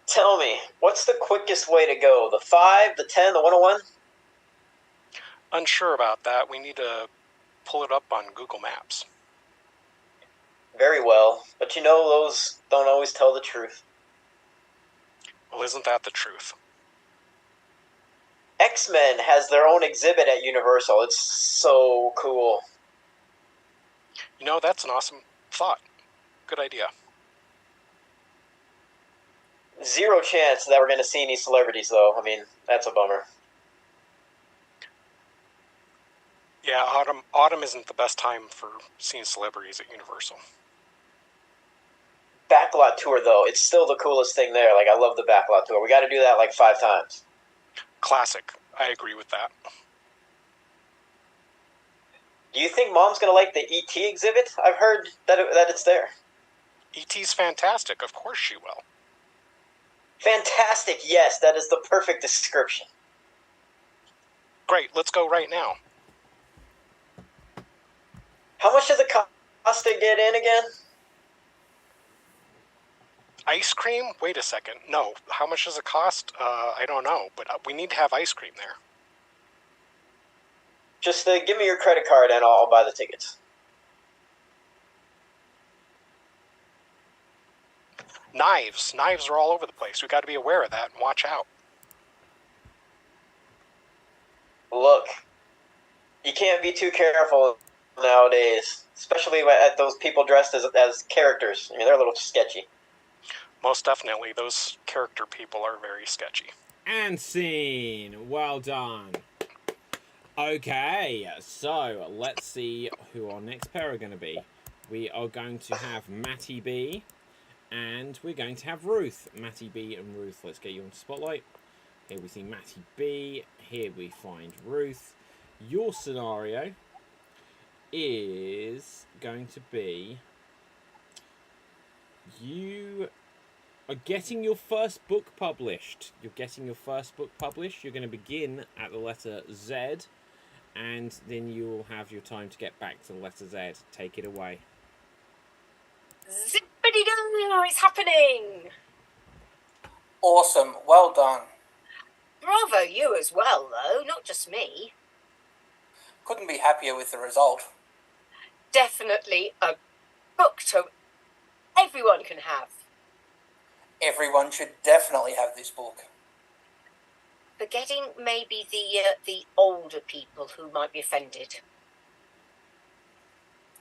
Tell me, what's the quickest way to go? The 5, the 10, the 101? Unsure about that. We need to pull it up on Google Maps. Very well, but you know those don't always tell the truth. Well, isn't that the truth? X-Men has their own exhibit at Universal. It's so cool. You know, that's an awesome thought. Good idea. Zero chance that we're going to see any celebrities, though. I mean, that's a bummer. Yeah, autumn isn't the best time for seeing celebrities at Universal. Backlot tour, though, it's still the coolest thing there. Like, I love the backlot tour. We got to do that like 5 times. Classic. I agree with that. Do you think Mom's going to like the E.T. exhibit? I've heard that it's there. E.T.'s fantastic. Of course she will. Fantastic, yes, that is the perfect description. Great, let's go right now. How much does it cost to get in again? Ice cream? Wait a second. No. How much does it cost? I don't know, but we need to have ice cream there. Just give me your credit card and I'll buy the tickets. Knives. Knives are all over the place. We got to be aware of that and watch out. Look, you can't be too careful nowadays, especially at those people dressed as characters. I mean, they're a little sketchy. Most definitely, those character people are very sketchy. And scene. Well done. Okay, so let's see who our next pair are going to be. We are going to have Matty B, and we're going to have Ruth. Matty B and Ruth, let's get you on spotlight. Here we see Matty B, here we find Ruth. Your scenario is going to be you are getting your first book published. You're getting your first book published. You're going to begin at the letter Z, and then you'll have your time to get back to the letter Z. Take it away. Zippity-doo, it's happening! Awesome. Well done. Bravo, you as well, though, not just me. Couldn't be happier with the result. Definitely a book to everyone can have. Everyone should definitely have this book. Forgetting maybe the older people who might be offended.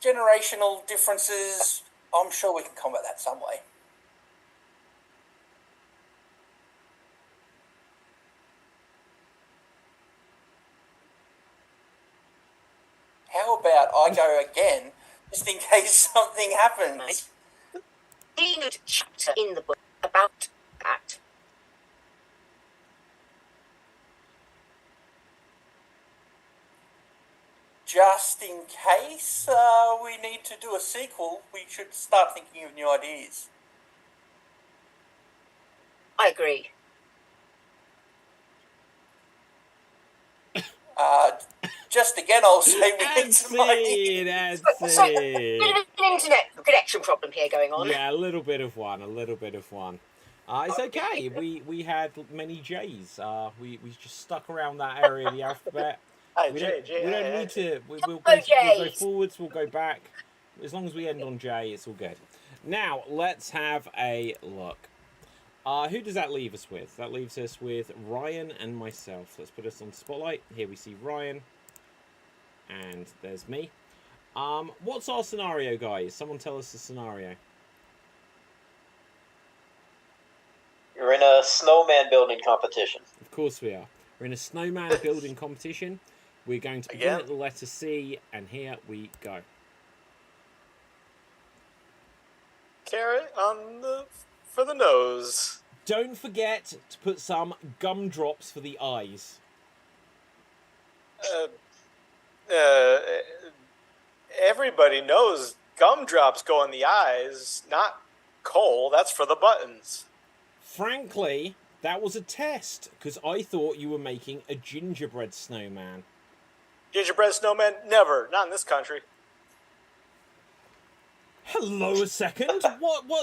Generational differences, I'm sure we can combat that some way. How about I go again, just in case something happens? Include chapter in the book about that. Just in case we need to do a sequel, we should start thinking of new ideas. I agree. Just again, I'll say we need some Scene, ideas. and So, a bit scene. of an internet connection problem here going on. Yeah, a little bit of one. It's okay. We had many J's. We just stuck around that area of the alphabet. Hi, We Jay. don't need to. We'll go J's. forwards. We'll go back. As long as we end on J, it's all good. Now let's have a look. Who does that leave us with? That leaves us with Ryan and myself. Let's put us on spotlight. Here we see Ryan, and there's me. What's our scenario, guys? Someone tell us the scenario. You're in a snowman building competition. Of course we are. We're in a snowman building competition. We're going to begin at the letter C, and here we go. Carrot for the nose. Don't forget to put some gumdrops for the eyes. Everybody knows gumdrops go in the eyes, not coal. That's for the buttons. Frankly, that was a test, because I thought you were making a gingerbread snowman. Gingerbread snowman? Never. Not in this country. Hello a second.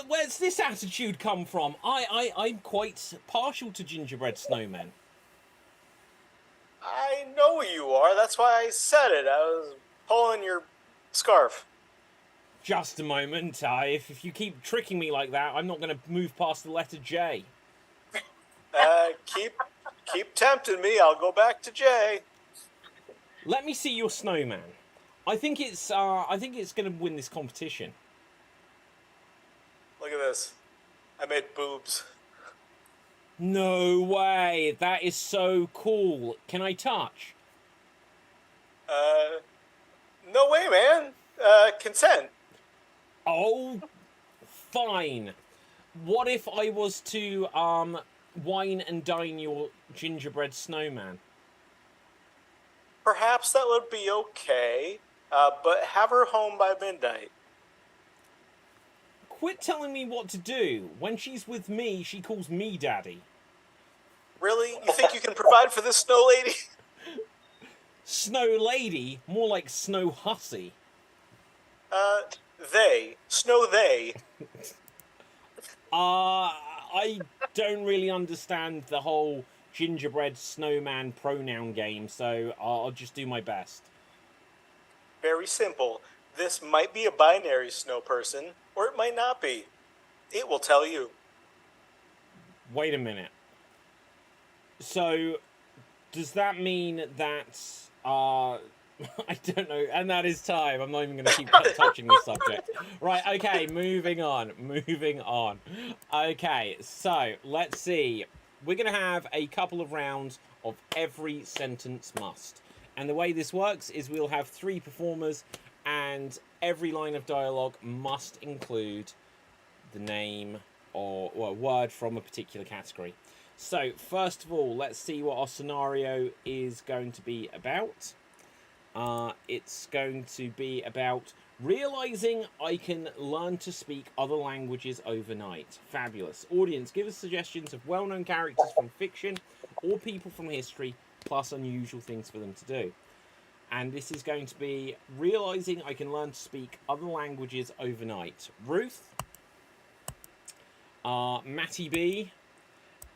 Where's this attitude come from? I'm quite partial to gingerbread snowmen. I know you are. That's why I said it. I was pulling your scarf. Just a moment. If you keep tricking me like that, I'm not going to move past the letter J. Keep tempting me. I'll go back to J. Let me see your snowman. I think it's going to win this competition. Look at this. I made boobs. No way. That is so cool. Can I touch? No way, man. Consent. Oh, fine. What if I was to wine and dine your gingerbread snowman? Perhaps that would be okay, but have her home by midnight. Quit telling me what to do. When she's with me, she calls me daddy. Really? You think you can provide for this snow lady? Snow lady? More like snow hussy. Snow they. I don't really understand the whole gingerbread snowman pronoun game, so I'll just do my best. Very simple. This might be a binary snow person, or it might not be. It will tell you. Wait a minute. So, does that mean that, I don't know, and that is time. I'm not even going to keep touching this subject. Right, okay, moving on. Okay, so, let's see. We're going to have a couple of rounds of every sentence must. And the way this works is we'll have 3 performers, and every line of dialogue must include the name or a word from a particular category. So, first of all, let's see what our scenario is going to be about. It's going to be about realizing I can learn to speak other languages overnight. Fabulous. Audience, give us suggestions of well-known characters from fiction or people from history, plus unusual things for them to do. And this is going to be realizing I can learn to speak other languages overnight. Ruth, Matty B,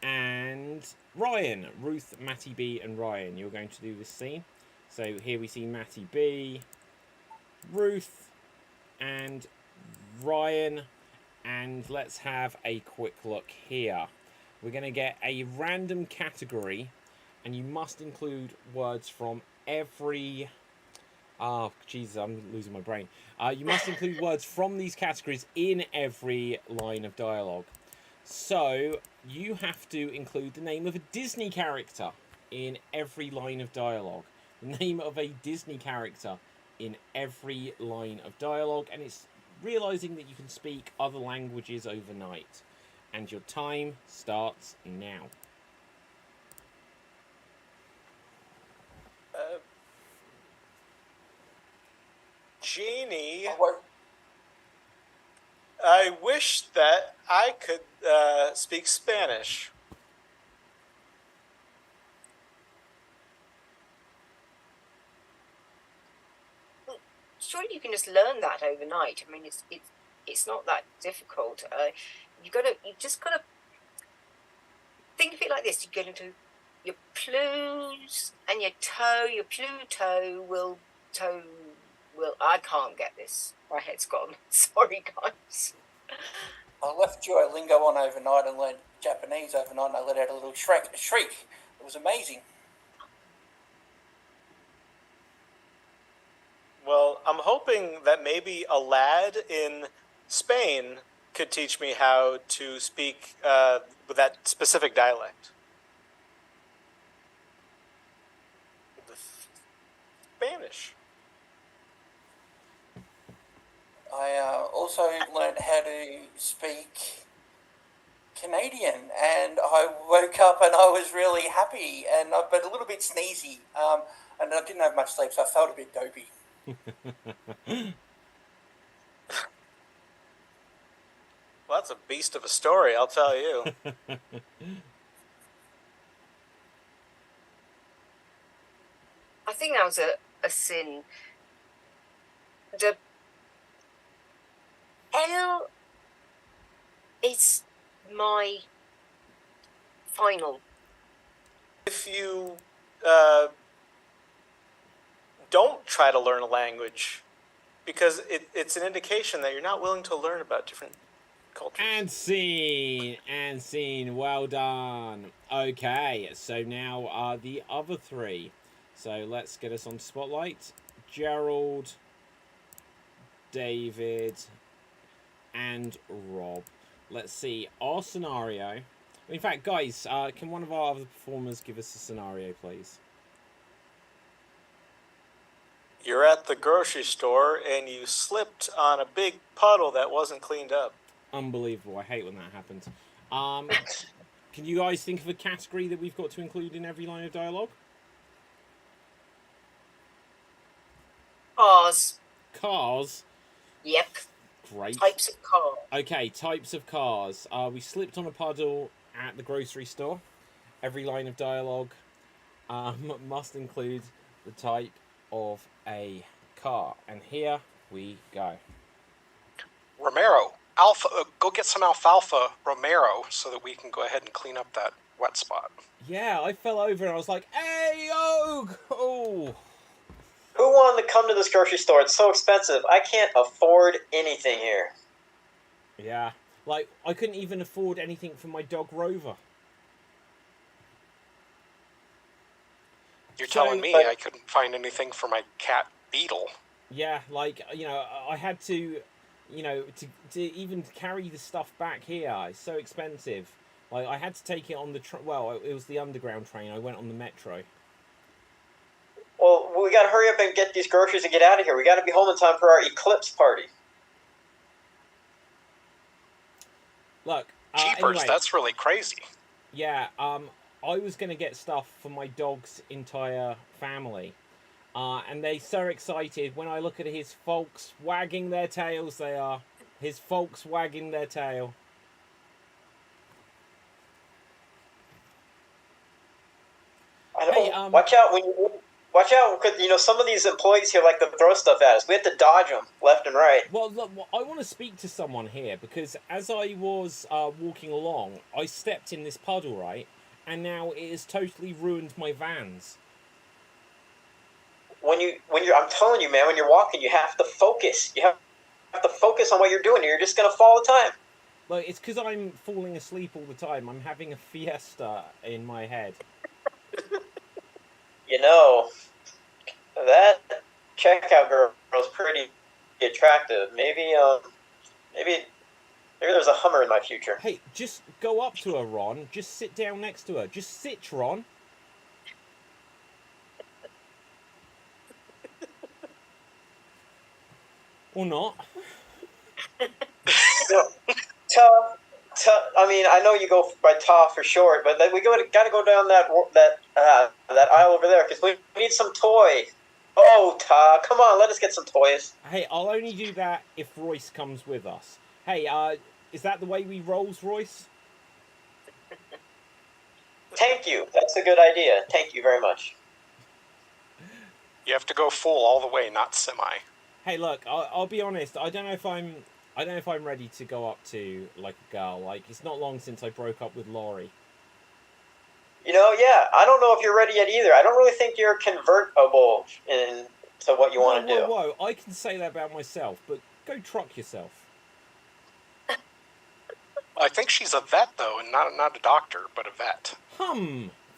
and Ryan. Ruth, Matty B, and Ryan. You're going to do this scene. So here we see Matty B, Ruth, and Ryan. And let's have a quick look here. We're going to get a random category, and you must include words from every Oh, Jesus, I'm losing my brain. You must include words from these categories in every line of dialogue. So, you have to include the name of a Disney character in every line of dialogue. The name of a Disney character in every line of dialogue. And it's realizing that you can speak other languages overnight. And your time starts now. Genie, Oh, I wish that I could speak Spanish. Surely you can just learn that overnight. I mean, it's not that difficult. You just gotta think of it like this. You get into your plues and your toe. Your pluto will toe will. I can't get this. My head's gone. Sorry, guys. I left Duolingo on overnight and learned Japanese overnight, and I let out a little shriek. It was amazing. Well, I'm hoping that maybe a lad in Spain could teach me how to speak with that specific dialect. The Spanish. I also learned how to speak Canadian, and I woke up and I was really happy, but a little bit sneezy, and I didn't have much sleep, so I felt a bit dopey. Well, that's a beast of a story, I'll tell you. I think that was a sin. The L is my final. If you don't try to learn a language, because it's an indication that you're not willing to learn about different cultures. And scene. Well done. Okay, so now are the other three. So let's get us on Spotlight. Gerald, David, and Rob. Let's see our scenario. In fact, guys, can one of our other performers give us a scenario, please? You're at the grocery store and you slipped on a big puddle that wasn't cleaned up. Unbelievable. I hate when that happens. Can you guys think of a category that we've got to include in every line of dialogue? Cars. Cars? Yep. Great. Types of car. Okay, types of cars. We slipped on a puddle at the grocery store. Every line of dialogue must include the type of a car. And here we go. Romero, go get some alfalfa, Romero, so that we can go ahead and clean up that wet spot. Yeah, I fell over and I was like, hey, oh. Who wanted to come to this grocery store? It's so expensive. I can't afford anything here. Yeah, like, I couldn't even afford anything for my dog Rover. You're telling me I couldn't find anything for my cat Beetle? Yeah, like, I had to, to even carry the stuff back here. It's so expensive. Like, I had to take it on the it was the underground train. I went on the metro. Well, we gotta hurry up and get these groceries and get out of here. We gotta be home in time for our eclipse party. Look, Jeepers, anyway, that's really crazy. Yeah, I was going to get stuff for my dog's entire family. And they're so excited. When I look at his folks wagging their tails, they are. His folks wagging their tail. Hey, watch out because some of these employees here like to throw stuff at us. We have to dodge them left and right. Well, look, I want to speak to someone here because as I was walking along, I stepped in this puddle, right? And now it has totally ruined my Vans. When you're, I'm telling you, man, when you're walking, you have to focus. You have to focus on what you're doing. Or you're just gonna fall the time. Like, it's because I'm falling asleep all the time. I'm having a fiesta in my head. That checkout girl is pretty attractive. Maybe there's a Hummer in my future. Hey, just go up to her, Ron. Just sit down next to her. Just sit, Ron. Or not. I mean, I know you go by Ta for short, but we gotta go down that aisle over there because we need some toys. Oh, Ta, come on, let us get some toys. Hey, I'll only do that if Royce comes with us. Hey, is that the way we rolls, Royce? Thank you. That's a good idea. Thank you very much. You have to go full all the way, not semi. Hey, look, I'll be honest. I don't know if I'm ready to go up to like a girl. Like, it's not long since I broke up with Laurie. Yeah, I don't know if you're ready yet either. I don't really think you're convertible to what you want to do. Whoa! I can say that about myself, but go truck yourself. I think she's a vet though, and not a doctor, but a vet.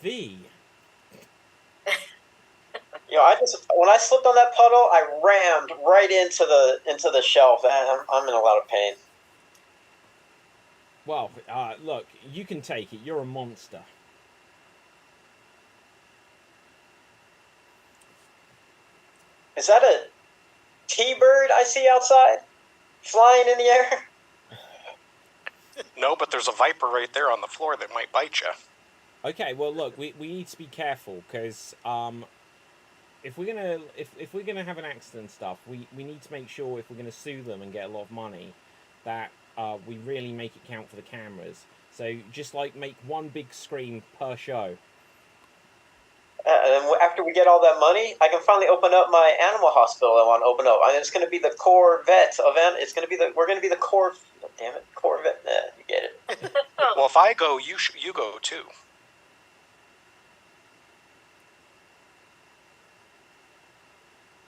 V. When I slipped on that puddle, I rammed right into the shelf, and I'm in a lot of pain. Well, look, you can take it. You're a monster. Is that a T-bird I see outside, flying in the air? No, but there's a viper right there on the floor that might bite you. Okay, well, look, we need to be careful because if we're gonna have an accident and stuff, we need to make sure if we're gonna sue them and get a lot of money, that we really make it count for the cameras. So just like make one big screen per show. And after we get all that money, I can finally open up my animal hospital I want to open up. And it's going to be the core vet event. We're going to be the core. Damn it, core vet. You get it. Well, if I go, you go too.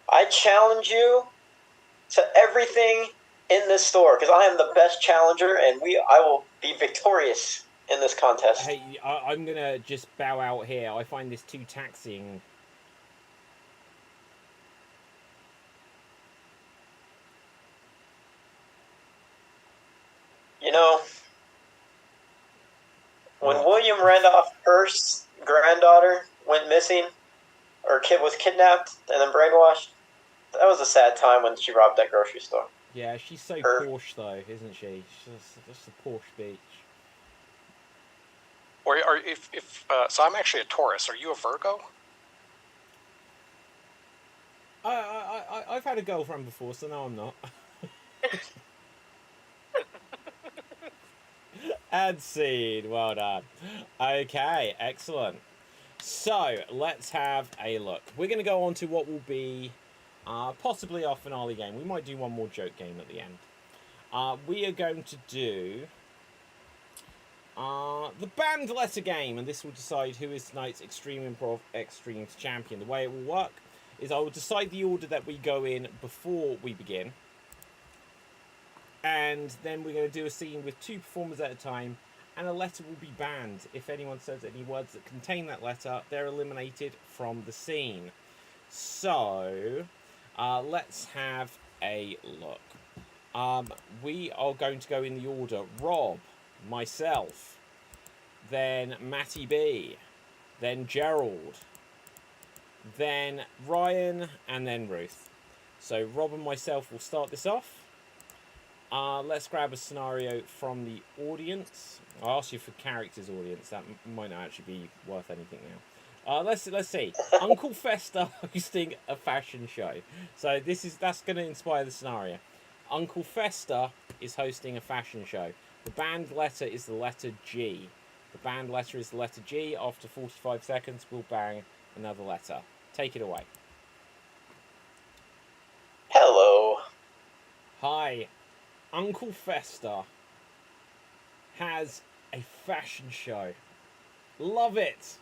I challenge you to everything in this store because I am the best challenger, and I will be victorious in this contest. Hey, I'm gonna just bow out here. I find this too taxing. When William Randolph Hearst's granddaughter went missing, or was kidnapped and then brainwashed, that was a sad time when she robbed that grocery store. Yeah, she's so Porsche though, isn't she? She's just a Porsche bitch. Or so I'm actually a Taurus. Are you a Virgo? I've had a girlfriend before, so no, I'm not. And scene, well done. Okay, excellent. So let's have a look. We're going to go on to what will be possibly our finale game. We might do one more joke game at the end. We are going to do the band letter game, and this will decide who is tonight's Extreme Improv XStreamed champion. The way it will work is I will decide the order that we go in before we begin, and then we're going to do a scene with 2 performers at a time, and a letter will be banned. If anyone says any words that contain that letter, they're eliminated from the scene. So let's have a look. We are going to go in the order Rob, myself, then Matty B, then Gerald, then Ryan, and then Ruth. So Rob and myself will start this off. Let's grab a scenario from the audience. I'll ask you for characters, audience. That might not actually be worth anything now. Let's see. Uncle Fester hosting a fashion show. So that's going to inspire the scenario. Uncle Fester is hosting a fashion show. The band letter is the letter G. The band letter is the letter G. After 45 seconds, we'll bang another letter. Take it away. Hello. Hi. Uncle Fester has a fashion show. Love it.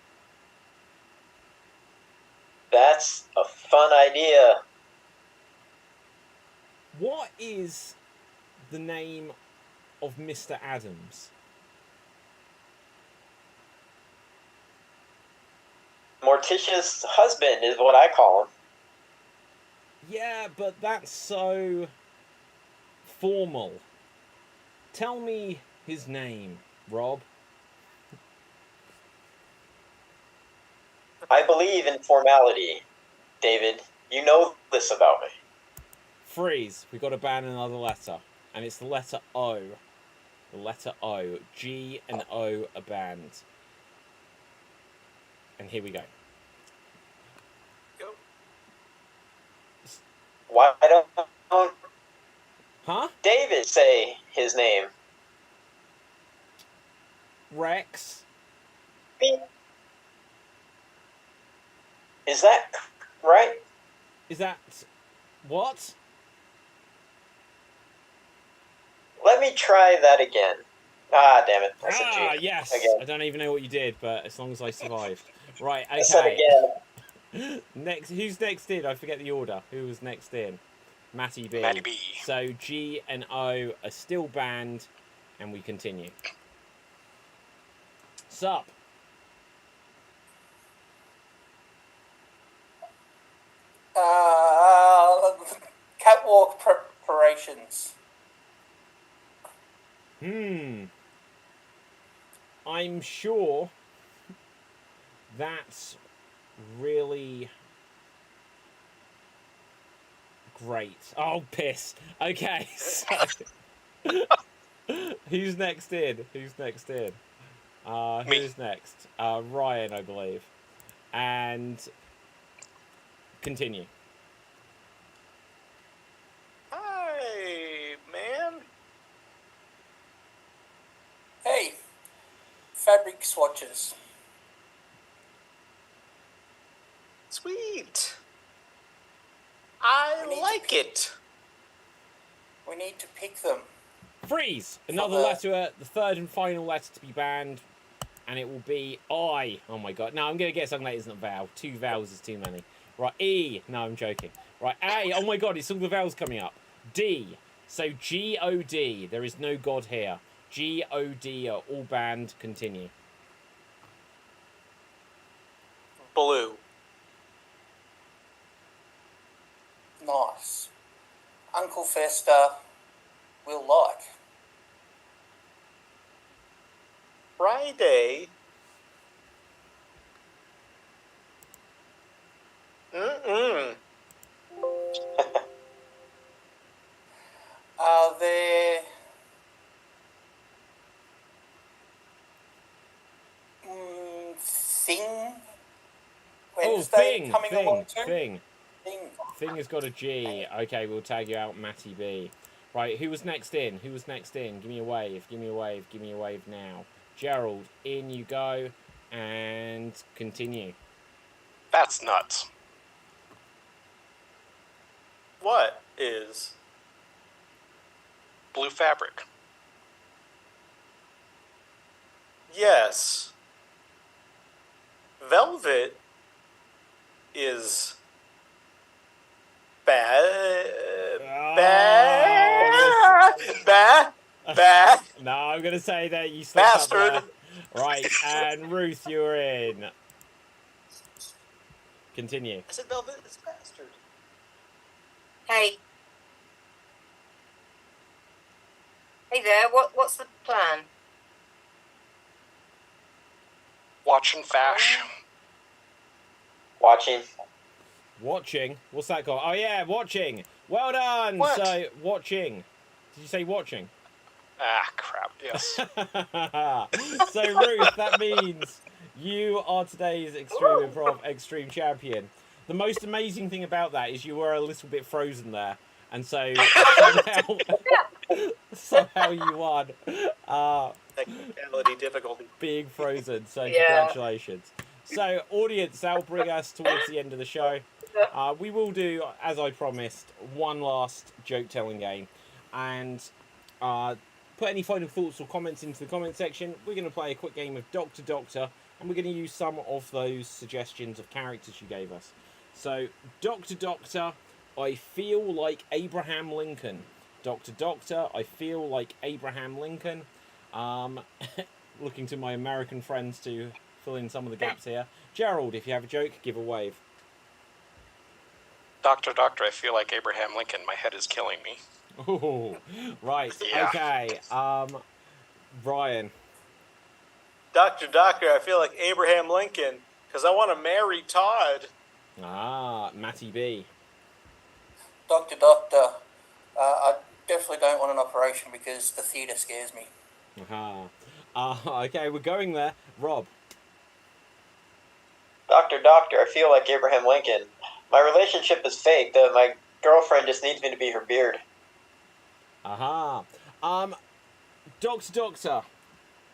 That's a fun idea. What is the name of Mr. Adams? Morticia's husband is what I call him. Yeah, but that's so formal. Tell me his name, Rob. I believe in formality, David. You know this about me. Freeze. We've got to ban another letter. And it's the letter O. The letter O. G and O are banned. And here we go. Go. Why don't Huh? David say his name? Rex. Is that right? Is that... What? Let me try that again. Ah, damn it. I said G. Yes. Again. I don't even know what you did, but as long as I survived. Right, okay. I said again. Next, who's next in? I forget the order. Who was next in? Matty B. Matty B. So G and O are still banned, and we continue. Sup? Catwalk preparations. I'm sure that's really great. Oh, piss. Okay, so... Who's next in? Who's next in? Me. Who's next? Ryan, I believe. And... Continue. Hi, man. Hey, fabric swatches. Sweet. I like it. We need to pick them. Freeze! Another letter, the third and final letter to be banned, and it will be I. Oh my god. No, I'm going to get something that isn't a vowel. 2 vowels is too many. Right, E. No, I'm joking. Right, A. Oh my god, it's all the vowels coming up. D. So G-O-D. There is no god here. G-O-D are all banned. Continue. Blue. Nice. Uncle Fester will like. Friday. Are there Thing Wednesday coming along too? Thing. Thing has got a G. Okay, we'll tag you out, Matty B. Right, who was next in? Who was next in? Give me a wave. Give me a wave. Give me a wave now. Gerald, in you go. And continue. That's nuts. What is? Blue fabric. Yes. Velvet is bad. No, I'm going to say that you slipped Bastard. up there. Right, and Ruth, you're in. Continue. I said Velvet is bastard. Hey. Hey there, what's the plan? Watching Fash. Watching. Watching? What's that called? Oh, yeah, watching. Well done. What? So, watching. Did you say watching? Ah, crap. Yes. So, Ruth, that means you are today's Extreme Improv Extreme Champion. The most amazing thing about that is you were a little bit frozen there. And so, somehow you won. Technicality difficulty. Being frozen. So, Yeah. congratulations. So, audience, that'll bring us towards the end of the show. We will do, as I promised, one last joke-telling game. And put any final thoughts or comments into the comment section. We're going to play a quick game of Doctor Doctor, and we're going to use some of those suggestions of characters you gave us. So, Doctor Doctor, I feel like Abraham Lincoln. Doctor Doctor, I feel like Abraham Lincoln. Looking to my American friends to fill in some of the gaps here. Gerald, if you have a joke, give a wave. Doctor, I feel like Abraham Lincoln. My head is killing me. Oh, right. Yeah. Okay. Brian. Doctor, I feel like Abraham Lincoln because I want to marry Todd. Matty B. Doctor, I definitely don't want an operation because the theatre scares me. Okay, we're going there. Rob. Doctor, I feel like Abraham Lincoln. My relationship is fake. My girlfriend just needs me to be her beard. Doctor,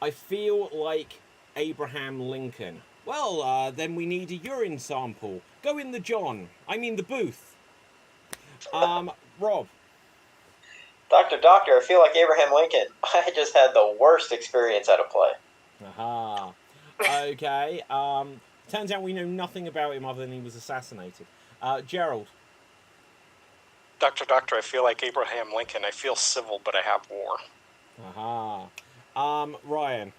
I feel like Abraham Lincoln. Well, then we need a urine sample. Go in the the booth. Rob. Doctor, I feel like Abraham Lincoln. I just had the worst experience at a play. Okay. Turns out we know nothing about him other than he was assassinated. Gerald. Doctor, I feel like Abraham Lincoln. I feel civil, but I have war. Ryan.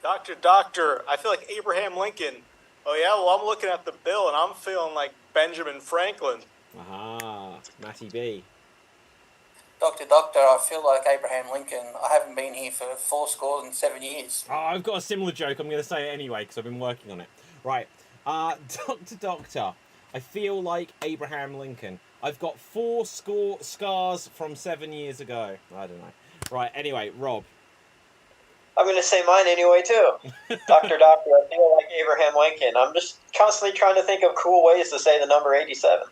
Doctor, I feel like Abraham Lincoln. Oh yeah, well I'm looking at the bill and I'm feeling like Benjamin Franklin. Matty B. Doctor, I feel like Abraham Lincoln. I haven't been here for 77 years. Oh, I've got a similar joke. I'm going to say it anyway because I've been working on it. Right. Doctor, I feel like Abraham Lincoln. I've got 4 scars from 7 years ago. I don't know. Right, anyway, Rob. I'm going to say mine anyway, too. Doctor, I feel like Abraham Lincoln. I'm just constantly trying to think of cool ways to say the number 87.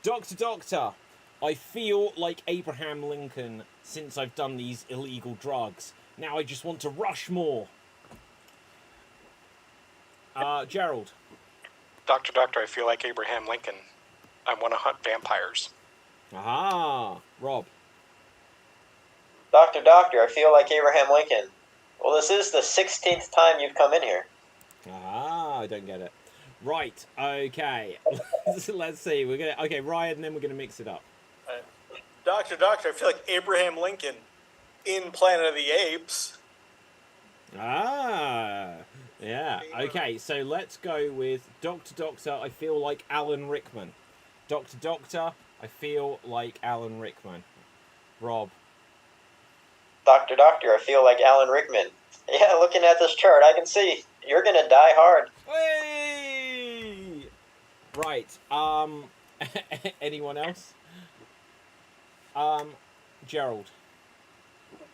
Doctor, I feel like Abraham Lincoln since I've done these illegal drugs. Now I just want to rush more. Gerald. Doctor, I feel like Abraham Lincoln. I want to hunt vampires. Rob. Doctor, I feel like Abraham Lincoln. Well, this is the 16th time you've come in here. I don't get it. Right, okay. Let's see. Okay, Ryan, then we're gonna mix it up. Doctor, I feel like Abraham Lincoln in Planet of the Apes. Yeah. Okay, so let's go with Doctor, I feel like Alan Rickman. Doctor, I feel like Alan Rickman. Rob. Doctor, I feel like Alan Rickman. Yeah, looking at this chart, I can see you're gonna die hard. Hey! Right. Anyone else? Gerald.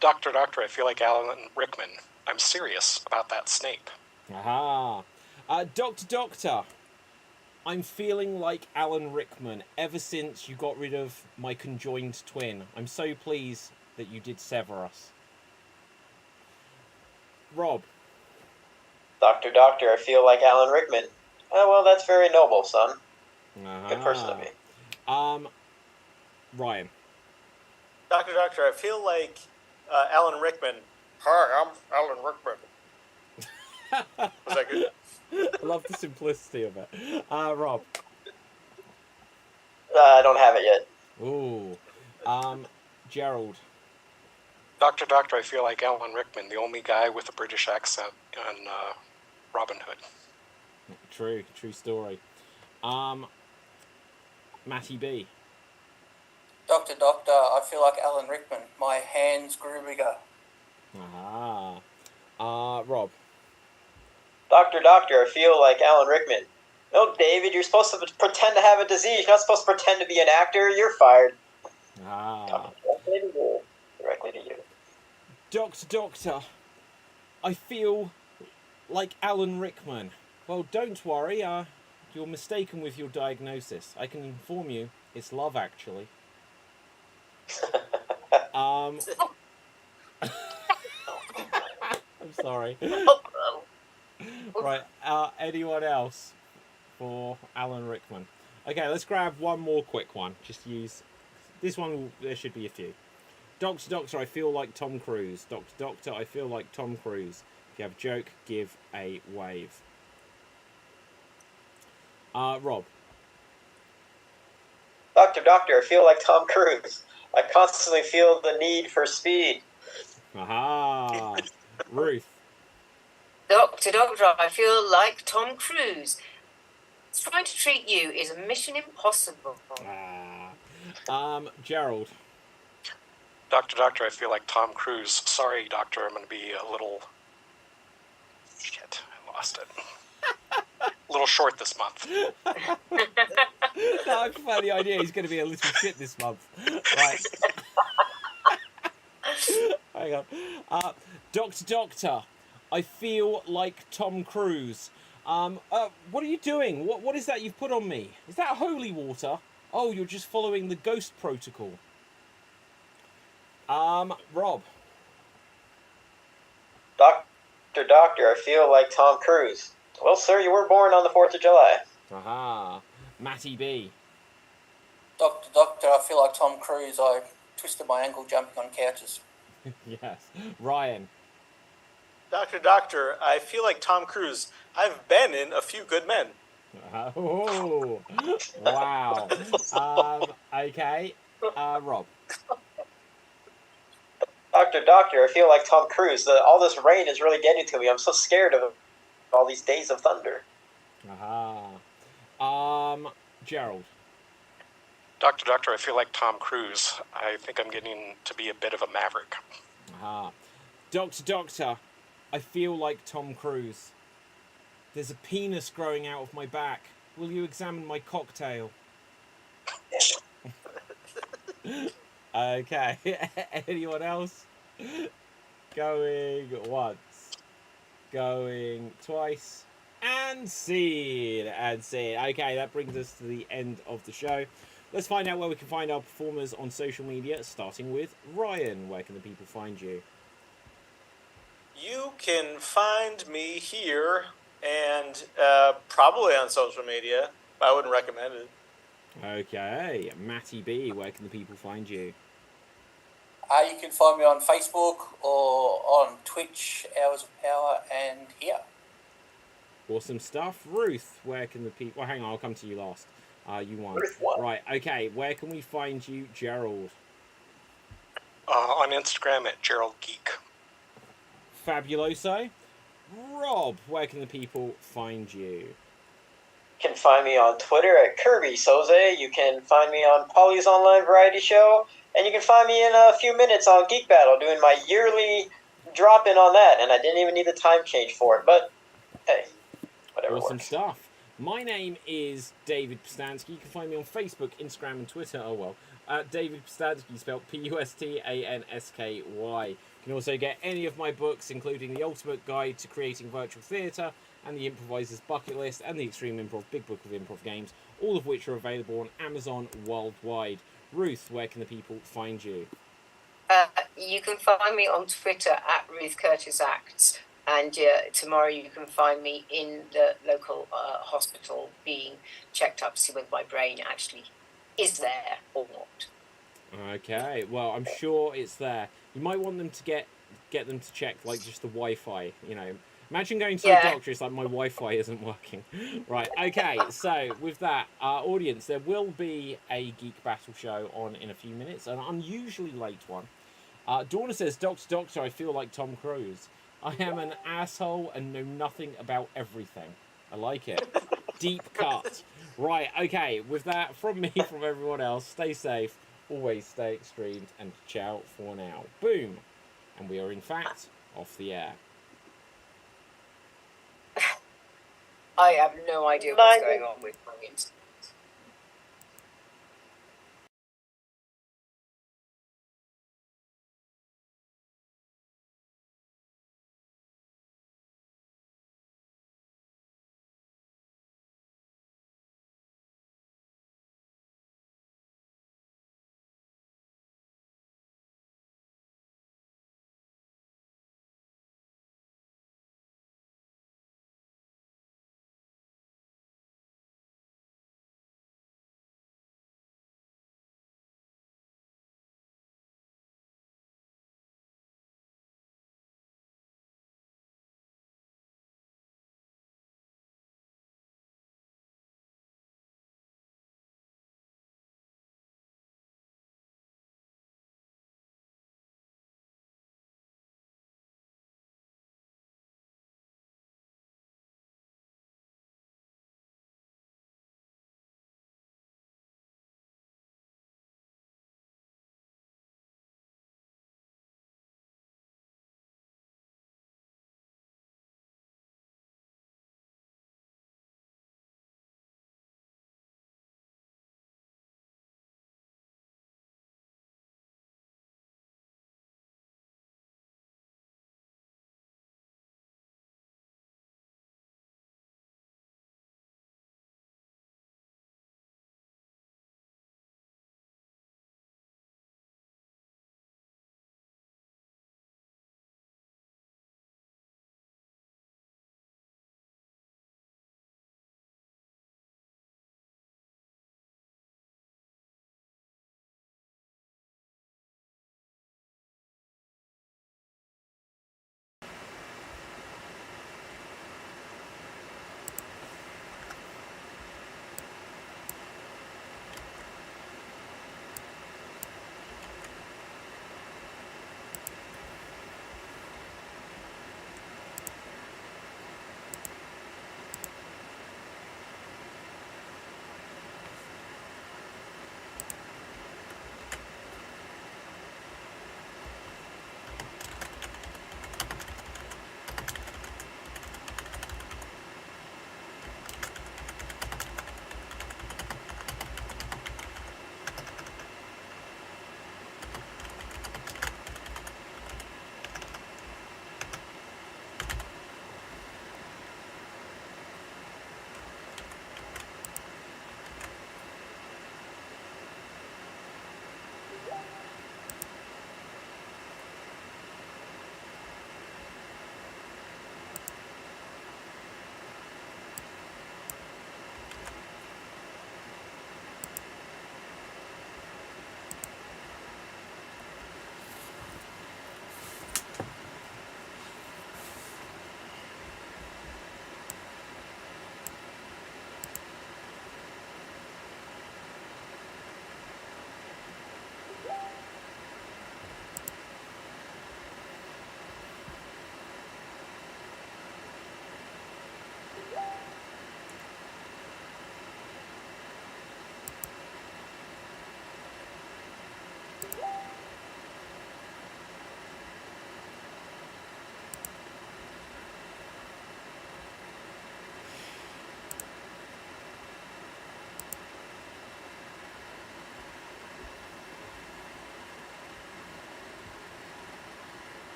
Doctor, I feel like Alan Rickman. I'm serious about that Snape. Doctor, I'm feeling like Alan Rickman ever since you got rid of my conjoined twin. I'm so pleased that you did sever us. Rob. Doctor, I feel like Alan Rickman. Oh, well, that's very noble, son. Good person to be. Ryan. Doctor, I feel like Alan Rickman. Hi, I'm Alan Rickman. Was that good? I love the simplicity of it. Rob. I don't have it yet. Ooh. Gerald. Doctor, I feel like Alan Rickman, the only guy with a British accent on Robin Hood. True story. Matty B. Doctor, I feel like Alan Rickman. My hands grew bigger. Rob. Doctor, I feel like Alan Rickman. No, David, you're supposed to pretend to have a disease. You're not supposed to pretend to be an actor. You're fired. Directly to you. Doctor, I feel like Alan Rickman. Well, don't worry. You're mistaken with your diagnosis. I can inform you it's Love Actually. I'm sorry. Right, anyone else for Alan Rickman? Okay, let's grab one more quick one. Just use this one. There should be a few. Doctor, I feel like Tom Cruise. Doctor, I feel like Tom Cruise. If you have a joke, give a wave. Rob. Doctor, I feel like Tom Cruise. I constantly feel the need for speed. Ruth. Doctor, I feel like Tom Cruise. trying to treat you is a mission impossible. Gerald. Doctor, I feel like Tom Cruise. Sorry, Doctor, I'm going to be a little... Shit, I lost it. A little short this month. No, I prefer the idea he's going to be a little shit this month. Right. Hang on. Doctor, I feel like Tom Cruise. What are you doing? What is that you've put on me? Is that holy water? Oh, you're just following the ghost protocol. Rob. Doctor, I feel like Tom Cruise. Well, sir, you were born on the 4th of July. Aha. Matty B. Doctor, I feel like Tom Cruise. I twisted my ankle jumping on couches. Yes. Ryan. Doctor, I feel like Tom Cruise. I've been in A Few Good Men. Oh, wow. Okay. Rob. Doctor, I feel like Tom Cruise. All this rain is really getting to me. I'm so scared of all these days of thunder. Aha. Gerald. Doctor, I feel like Tom Cruise. I think I'm getting to be a bit of a maverick. Aha. Doctor, I feel like Tom Cruise. There's a penis growing out of my back. Will you examine my cocktail? Okay. Anyone else? Going once. Going twice. And scene. Okay, that brings us to the end of the show. Let's find out where we can find our performers on social media, starting with Ryan. Where can the people find you? You can find me here and probably on social media. I wouldn't recommend it. Okay. Matty B, where can the people find you? You can find me on Facebook or on Twitch, Hours of Power, and here. Awesome stuff. Ruth, where can the people... Well, hang on, I'll come to you last. You won. Ruth won. Right, okay. Where can we find you, Gerald? On Instagram at Gerald Geek. Fabuloso. Rob, where can the people find you? You can find me on Twitter at Kirby Soze. You can find me on Polly's Online Variety Show. And you can find me in a few minutes on Geek Battle doing my yearly drop-in on that. And I didn't even need the time change for it. But, hey, whatever Awesome works. stuff. My name is David Postansky. You can find me on Facebook, Instagram, and Twitter. Oh, well. David Postansky, spelled Pustansky. You can also get any of my books, including The Ultimate Guide to Creating Virtual Theatre and The Improviser's Bucket List and The Extreme Improv Big Book of Improv Games, all of which are available on Amazon worldwide. Ruth, where can the people find you? You can find me on Twitter at Ruth Curtis Acts, and tomorrow you can find me in the local hospital being checked up to see whether my brain actually is there or not. Okay, well, I'm sure it's there. You might want them to get them to check, like, just the Wi-Fi, you know. Imagine going to the doctor, it's like, my Wi-Fi isn't working. Right, okay, so with that, audience, there will be a Geek Battle show on in a few minutes, an unusually late one. Dawna says, Doctor, I feel like Tom Cruise. I am an asshole and know nothing about everything. I like it. Deep cut. Right, okay, with that, from me, from everyone else, stay safe, always stay extreme, and ciao for now. Boom. And we are, in fact, off the air. I have no idea what's going on with my internet.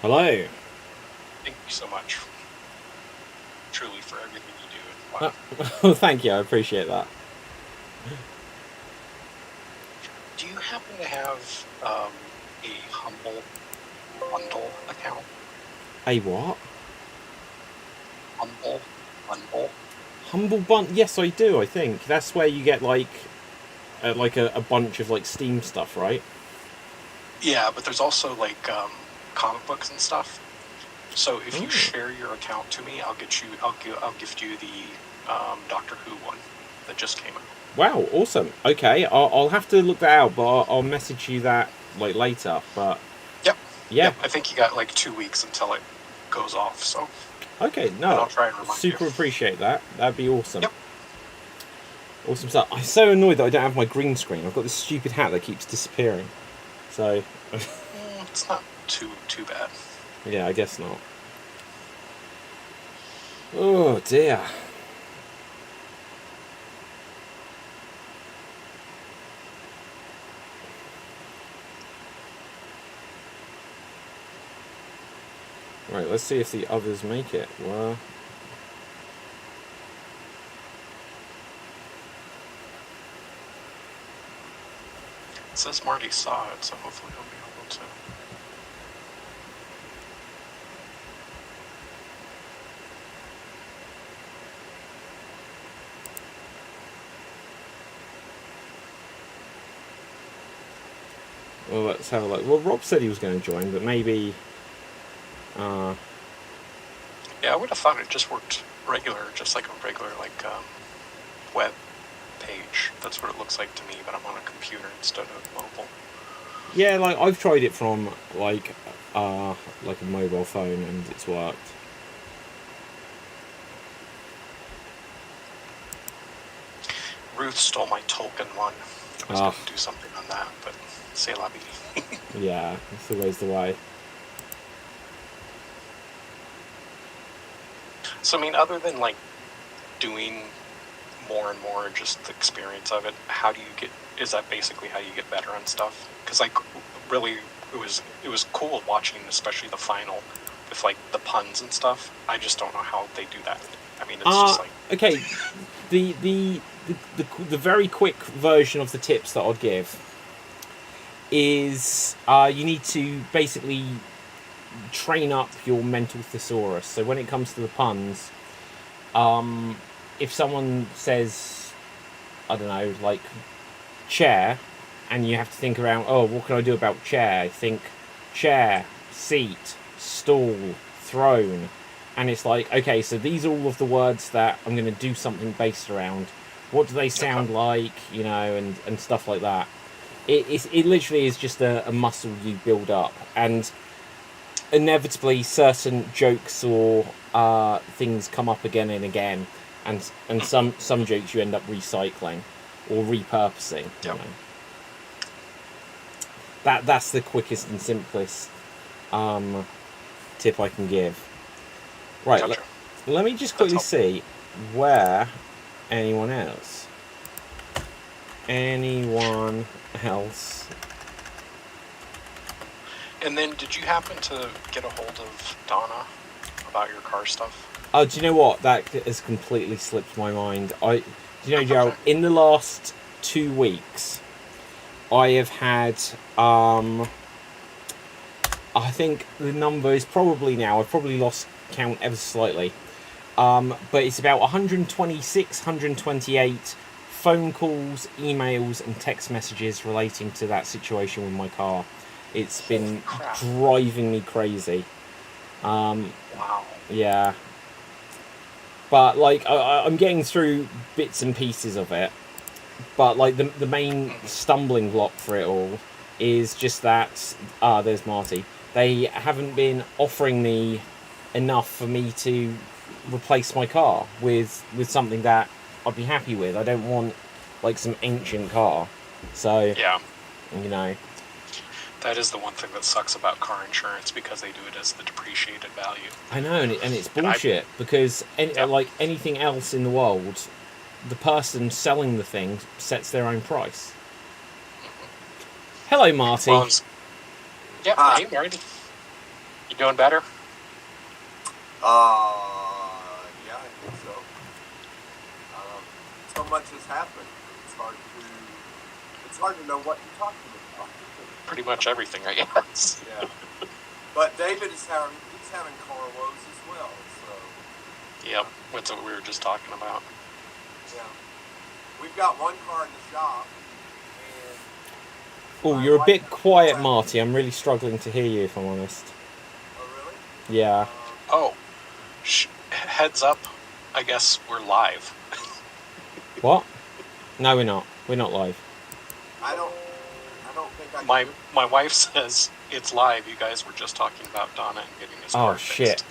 Hello. Thank you so much, truly, for everything you do. Well, thank you. I appreciate that. Do you happen to have a Humble Bundle account? A what? Humble Bundle. Humble Bundle. Yes, I do. I think that's where you get like a bunch of like Steam stuff, right? Yeah, but there's also like comic books and stuff. So if you share your account to me, I'll gift you the Doctor Who one that just came out. Wow, awesome. Okay, I'll have to look that out, but I'll message you that like later. But Yep. yeah, Yep. I think you got like 2 weeks until it goes off. So okay, no, I'll try and remind super you. appreciate that. That'd be awesome. Yep. Awesome stuff. I'm so annoyed that I don't have my green screen. I've got this stupid hat that keeps disappearing. So It's not too bad. yeah, I guess not. Oh dear. Right, let's see if the others make it. Well, It says Marty saw it, so hopefully he'll be able to. well, let's have a look. Well, Rob said he was going to join, but maybe. Yeah, I would have thought it just worked regular, just like a regular web page. That's what it looks like to me, but I'm on a computer instead of mobile. Yeah, like I've tried it from like a mobile phone, and it's worked. Ruth stole my token one. I was going to do something on that, but c'est la vie. Yeah, that's always the way. So, I mean, other than, like, doing more and more, just the experience of it, how do you get, is that basically how you get better on stuff? Because, like, really, it was cool watching, especially the final, with, like, the puns and stuff. I just don't know how they do that. I mean, it's just like... Okay, the very quick version of the tips that I'd give is you need to basically train up your mental thesaurus. So when it comes to the puns, if someone says, I don't know, like chair, and you have to think around, oh, what can I do about chair? Think chair, seat, stool, throne. And it's like, okay, so these are all of the words that I'm going to do something based around. What do they sound like, you know, and stuff like that. It literally is just a muscle you build up. And inevitably certain jokes or things come up again and again. And some jokes you end up recycling or repurposing. You know. That's the quickest and simplest tip I can give. Right, Gotcha. let me just quickly see where anyone else. And then, did you happen to get a hold of Donna about your car stuff? Oh, do you know what? That has completely slipped my mind. Do you know, Gerald, in the last 2 weeks, I have had, I think the number is probably now, I've probably lost count ever so slightly, but it's about 126, 128 phone calls, emails, and text messages relating to that situation with my car. It's been driving me crazy. Wow. Yeah. But, like, I'm getting through bits and pieces of it. But, like, the main stumbling block for it all is just that... there's Marty. They haven't been offering me enough for me to replace my car with something that I'd be happy with. I don't want, like, some ancient car. So, yeah, you know... That is the one thing that sucks about car insurance, because they do it as the depreciated value. I know, and it's bullshit, because like anything else in the world, the person selling the thing sets their own price. Hello, Marty. Well, hey, Marty. You doing better? Yeah, I think so. So much has happened. It's hard to know what you're talking about. Pretty much everything, I guess. Yeah. But David he's having car woes as well, so. Yep, that's what we were just talking about. Yeah. We've got one car in the shop, and... Oh, you're a bit quiet, Marty. I'm really struggling to hear you, if I'm honest. Oh, really? Yeah. Oh, heads up, I guess we're live. What? No, we're not. We're not live. I don't think I My wife says it's live. You guys were just talking about Donna and getting his car Oh, shit. fixed.